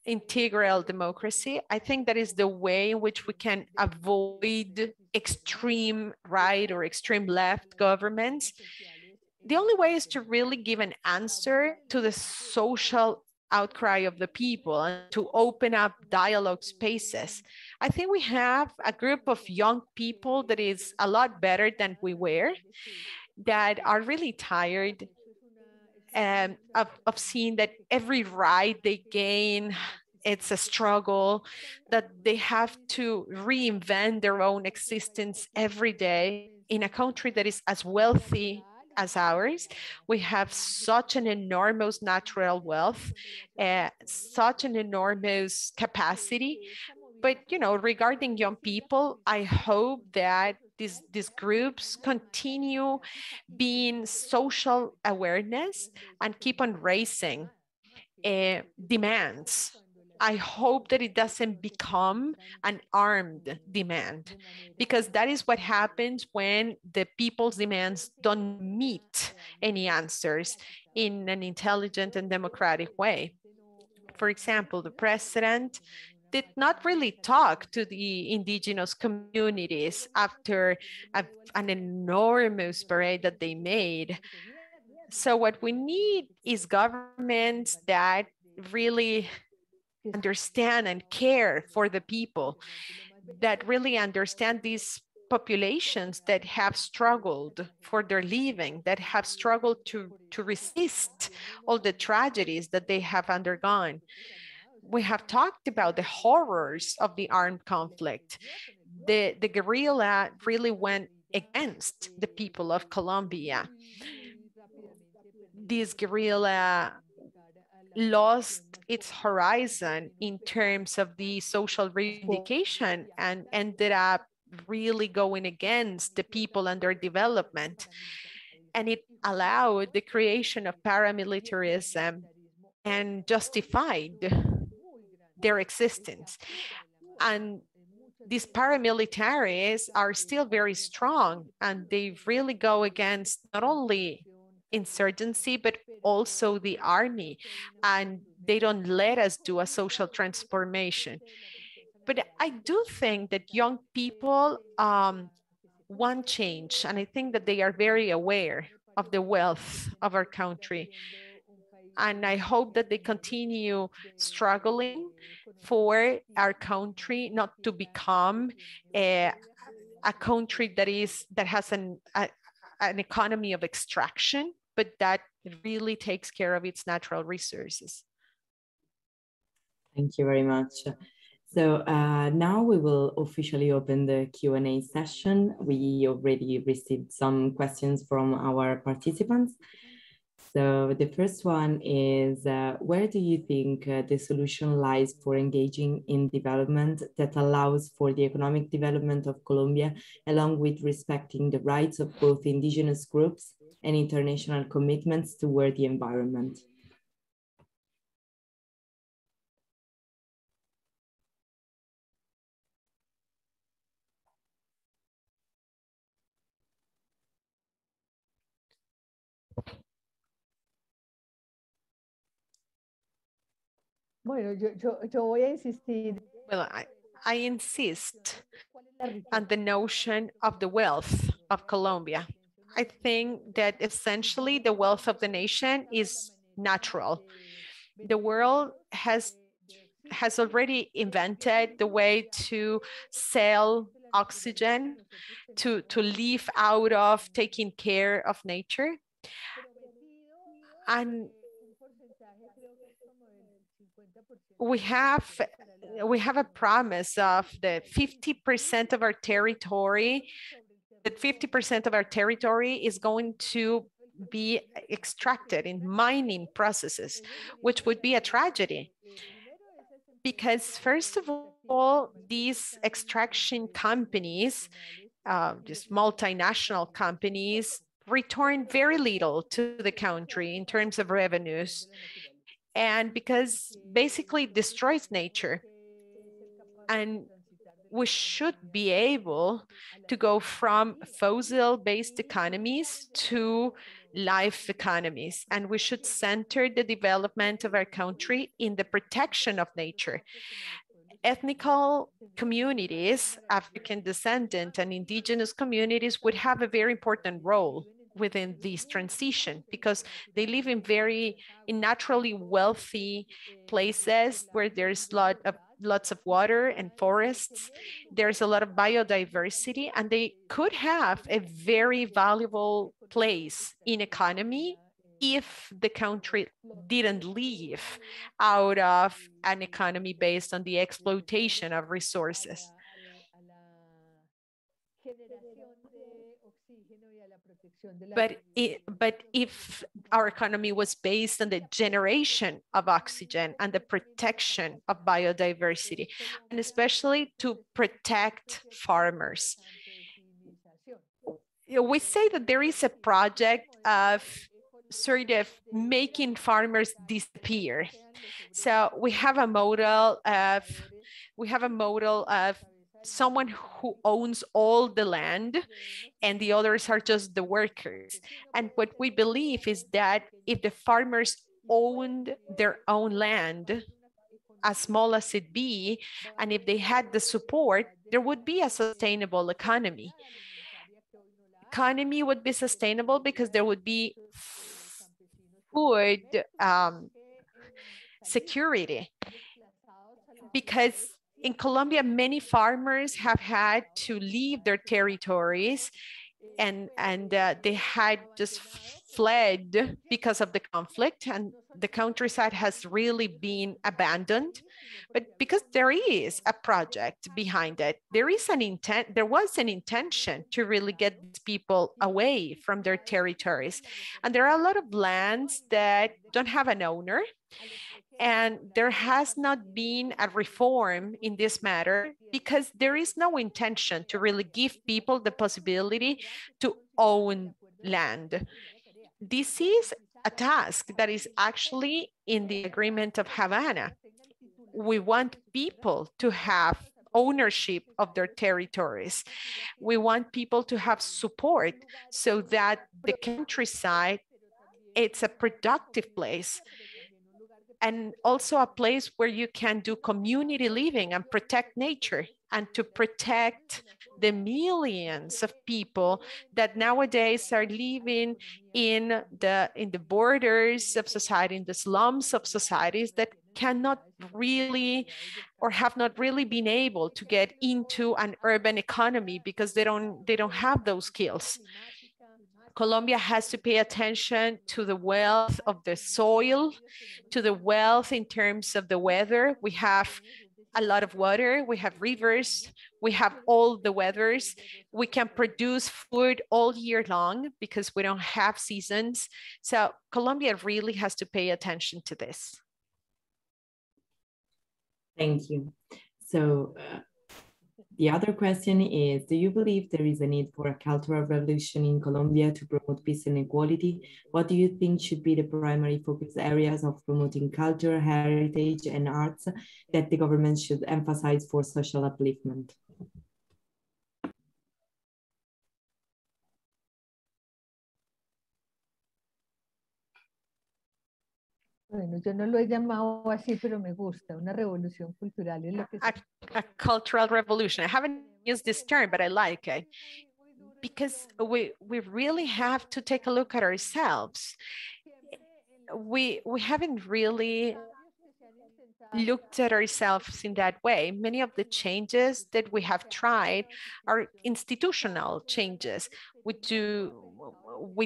integral democracy. I think that is the way in which we can avoid extreme right or extreme left governments. The only way is to really give an answer to the social outcry of the people and to open up dialogue spaces. I think we have a group of young people that is a lot better than we were, that are really tired of seeing that every right they gain, it's a struggle, that they have to reinvent their own existence every day in a country that is as wealthy as ours. We have such an enormous natural wealth, such an enormous capacity. But, regarding young people, I hope that these groups continue being social awareness and keep on raising demands. I hope that it doesn't become an armed demand, because that is what happens when the people's demands don't meet any answers in an intelligent and democratic way. For example, the president did not really talk to the indigenous communities after an enormous parade that they made. So what we need is governments that really understand and care for the people, that really understand these populations that have struggled for their living, that have struggled to resist all the tragedies that they have undergone. We have talked about the horrors of the armed conflict. The guerrilla really went against the people of Colombia. This guerrilla lost its horizon in terms of the social reivindication and ended up really going against the people and their development. And it allowed the creation of paramilitarism and justified their existence. And these paramilitaries are still very strong, and they really go against not only insurgency, but also the army, and they don't let us do a social transformation. But I do think that young people want change, and I think that they are very aware of the wealth of our country. And I hope that they continue struggling for our country not to become a country that has an economy of extraction, but that really takes care of its natural resources. Thank you very much. So now we will officially open the Q&A session. We already received some questions from our participants. So the first one is, where do you think the solution lies for engaging in development that allows for the economic development of Colombia, along with respecting the rights of both indigenous groups and international commitments toward the environment? Bueno, yo voy a insistir. Well, I insist on the notion of the wealth of Colombia. I think that essentially the wealth of the nation is natural. The world has already invented the way to sell oxygen, to live out of taking care of nature. And we have a promise of the 50% of our territory, that 50% of our territory is going to be extracted in mining processes, which would be a tragedy. Because first of all, these extraction companies, these multinational companies, return very little to the country in terms of revenues. And because basically it destroys nature. And we should be able to go from fossil-based economies to life economies. And we should center the development of our country in the protection of nature. Ethnical communities, African descendant and indigenous communities would have a very important role within this transition because they live in naturally wealthy places where there's lots of water and forests. There's a lot of biodiversity, and they could have a very valuable place in economy if the country didn't live out of an economy based on the exploitation of resources. But if our economy was based on the generation of oxygen and the protection of biodiversity, and especially to protect farmers. We say that there is a project of sort of making farmers disappear. So we have a model of someone who owns all the land and the others are just the workers. And what we believe is that if the farmers owned their own land, as small as it be, and if they had the support, there would be a sustainable economy. Economy would be sustainable because there would be food security. Because in Colombia, many farmers have had to leave their territories and they had just fled because of the conflict, and the countryside has really been abandoned. But because there is a project behind it, there was an intention to really get these people away from their territories. And there are a lot of lands that don't have an owner, And there has not been a reform in this matter because there is no intention to really give people the possibility to own land. This is a task that is actually in the Agreement of Havana. We want people to have ownership of their territories. We want people to have support so that the countryside, it's a productive place and also a place where you can do community living and protect nature and to protect the millions of people that nowadays are living in the borders of society, in the slums of societies that cannot really or have not really been able to get into an urban economy because they don't have those skills. Colombia has to pay attention to the wealth of the soil, to the wealth in terms of the weather. We have a lot of water, we have rivers, we have all the weathers. We can produce food all year long because we don't have seasons. So Colombia really has to pay attention to this. Thank you. So the other question is, do you believe there is a need for a cultural revolution in Colombia to promote peace and equality? What do you think should be the primary focus areas of promoting culture, heritage, and arts that the government should emphasize for social upliftment? Bueno, yo no lo he llamado así, pero me gusta. Una revolución cultural es lo que A cultural revolution. I haven't used this term, but I like it because we really have to take a look at ourselves. We haven't really looked at ourselves in that way. Many of the changes that we have tried are institutional changes. We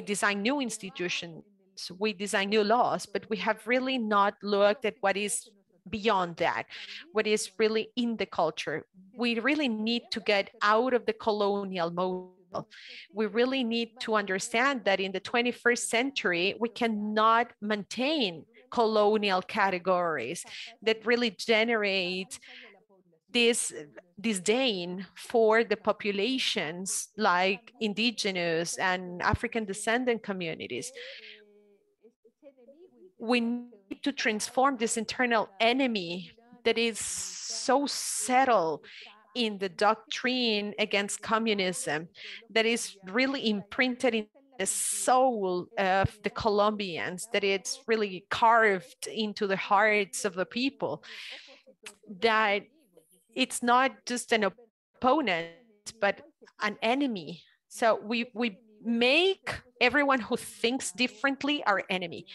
design new institutions, we design new laws, but we have really not looked at what is beyond that, what is really in the culture. We really need to get out of the colonial model. We really need to understand that in the 21st century, we cannot maintain colonial categories that really generate this disdain for the populations like indigenous and African descendant communities. We need to transform this internal enemy that is so settled in the doctrine against communism, that is really imprinted in the soul of the Colombians, that it's really carved into the hearts of the people, that it's not just an opponent, but an enemy. So we make everyone who thinks differently our enemy.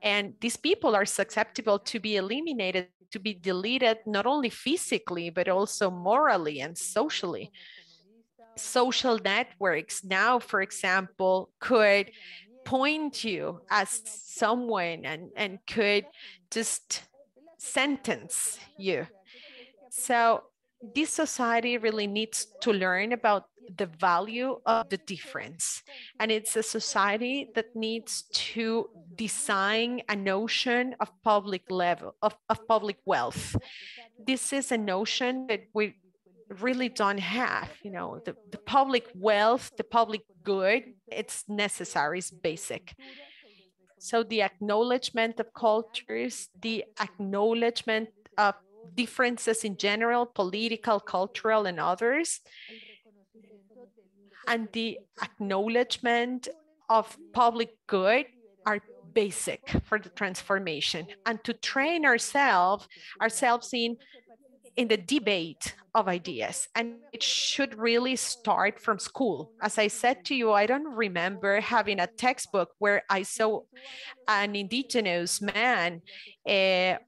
And these people are susceptible to be eliminated, to be deleted, not only physically, but also morally and socially. Social networks now, for example, could point you as someone and could just sentence you. So this society really needs to learn about the value of the difference. And it's a society that needs to design a notion of public level, of public wealth. This is a notion that we really don't have. You know, the public wealth, the public good, it's necessary, it's basic. So the acknowledgement of cultures, the acknowledgement of differences in general, political, cultural, and others, and the acknowledgement of public good are basic for the transformation, and to train ourselves in the debate of ideas. And it should really start from school. As I said to you, I don't remember having a textbook where I saw an indigenous man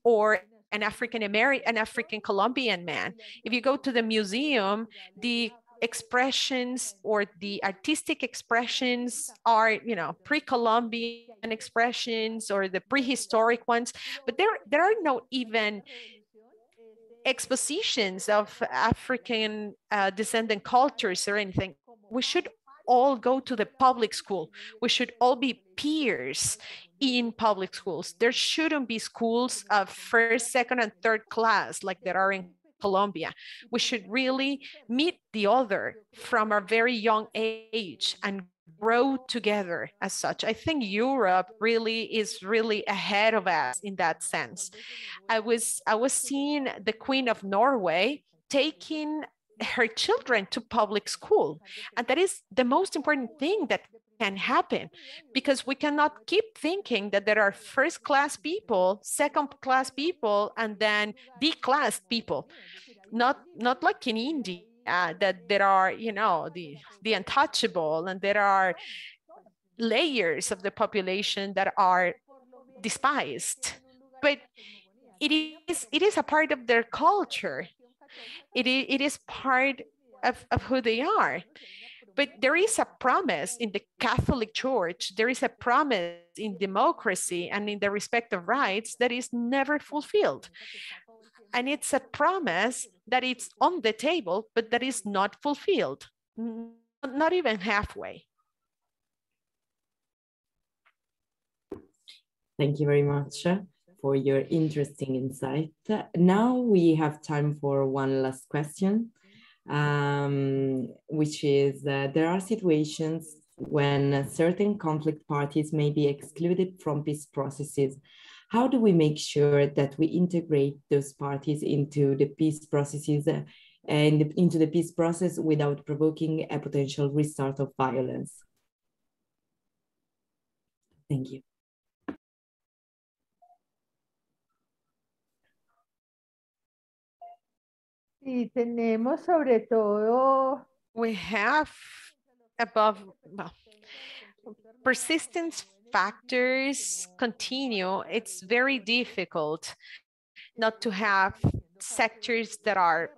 or an African Colombian man. If you go to the museum, the expressions or the artistic expressions are, you know, pre-Columbian expressions or the prehistoric ones, but there are no even expositions of African descendant cultures or anything. We should all go to the public school. We should all be peers in public schools. There shouldn't be schools of first, second, and third class like there are in Colombia. We should really meet the other from a very young age and grow together as such. I think Europe is really ahead of us in that sense. I was seeing the Queen of Norway taking her children to public school. And that is the most important thing that can happen, because we cannot keep thinking that there are first class people, second class people, and then D-class people. Not like in India, that there are, you know, the untouchable, and there are layers of the population that are despised. But it is a part of their culture. It is part of who they are. But there is a promise in the Catholic Church, there is a promise in democracy and in the respect of rights that is never fulfilled. And it's a promise that it's on the table, but that is not fulfilled, not even halfway. Thank you very much for your interesting insight. Now we have time for one last question, which is there are situations when certain conflict parties may be excluded from peace processes. How do we make sure that we integrate those parties into the peace processes and into the peace process without provoking a potential restart of violence? Thank you. Y tenemos sobre todo. We have above, well, persistence factors continue. It's very difficult not to have sectors that are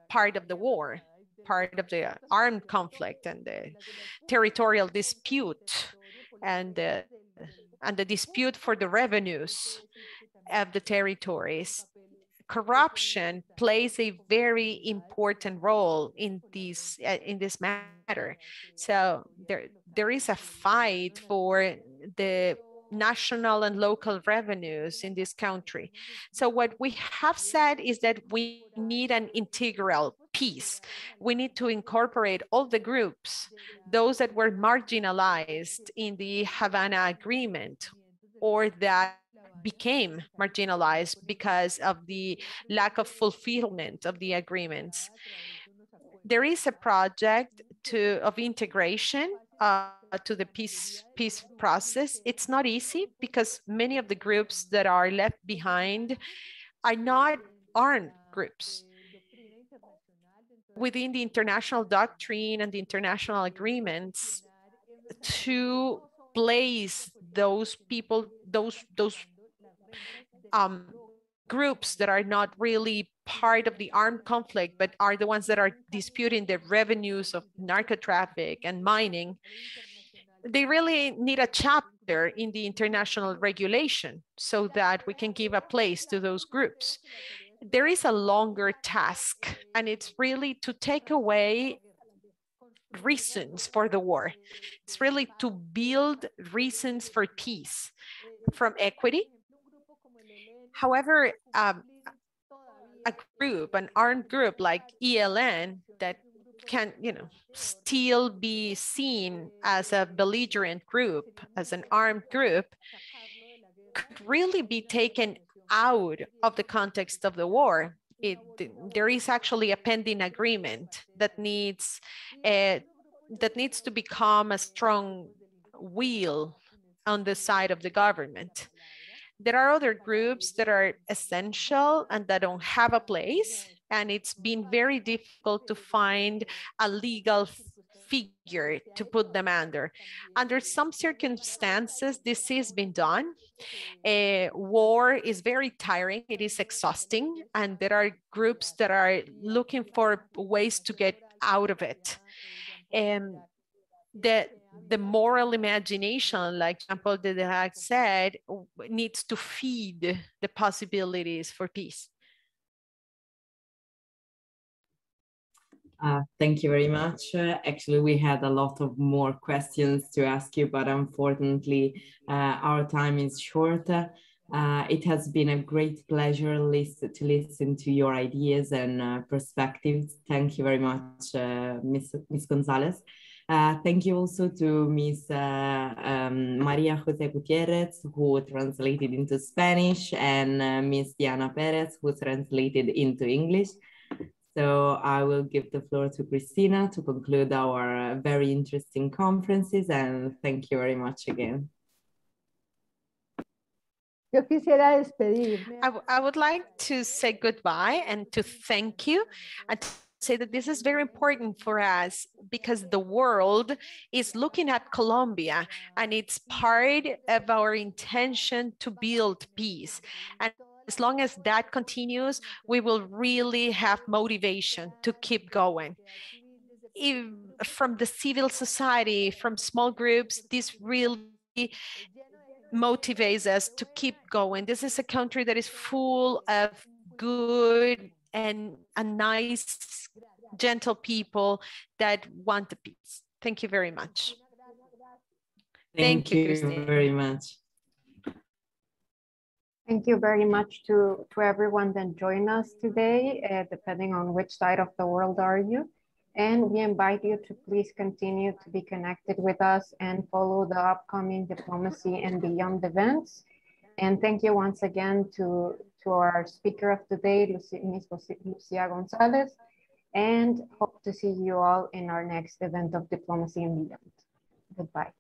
part of the war, part of the armed conflict and the territorial dispute and the dispute for the revenues of the territories. Corruption plays a very important role in this matter. So there is a fight for the national and local revenues in this country. So what we have said is that we need an integral peace. We need to incorporate all the groups, those that were marginalized in the Havana Agreement or that became marginalized because of the lack of fulfillment of the agreements. There is a project of integration to the peace process. It's not easy because many of the groups that are left behind are not armed groups. Within the international doctrine and the international agreements, to place those people, those groups that are not really part of the armed conflict, but are the ones that are disputing the revenues of narco traffic and mining, they really need a chapter in the international regulation so that we can give a place to those groups. There is a longer task, and it's really to take away reasons for the war. It's really to build reasons for peace from equity. However, a group, an armed group like ELN that can, still be seen as a belligerent group, as an armed group, could really be taken out of the context of the war. There is actually a pending agreement that needs to become a strong wheel on the side of the government. There are other groups that are essential and that don't have a place, and it's been very difficult to find a legal figure to put them under. Under some circumstances, this has been done. War is very tiring, it is exhausting, and there are groups that are looking for ways to get out of it. The moral imagination, like Jean-Paul Dederach said, needs to feed the possibilities for peace. Thank you very much. Actually, we had a lot of more questions to ask you, but unfortunately, our time is short. It has been a great pleasure to listen to your ideas and perspectives. Thank you very much, Ms. Gonzalez. Thank you also to Ms. Maria Jose Gutierrez, who translated into Spanish, and Ms. Diana Perez, who translated into English. So I will give the floor to Cristina to conclude our very interesting conferences, and thank you very much again. Yo quisiera despedirme. I would like to say goodbye and to thank you and to say that this is very important for us because the world is looking at Colombia and it's part of our intention to build peace. And as long as that continues, we will really have motivation to keep going. From the civil society, from small groups, this really motivates us to keep going. This is a country that is full of good and nice, gentle people that want the peace. Thank you very much. Thank you, Christine, very much. Thank you very much to everyone that joined us today, depending on which side of the world are you. And we invite you to please continue to be connected with us and follow the upcoming Diplomacy and Beyond events. And thank you once again to our speaker of the day, Ms. Lucía González, and hope to see you all in our next event of Diplomacy and Beyond. Goodbye.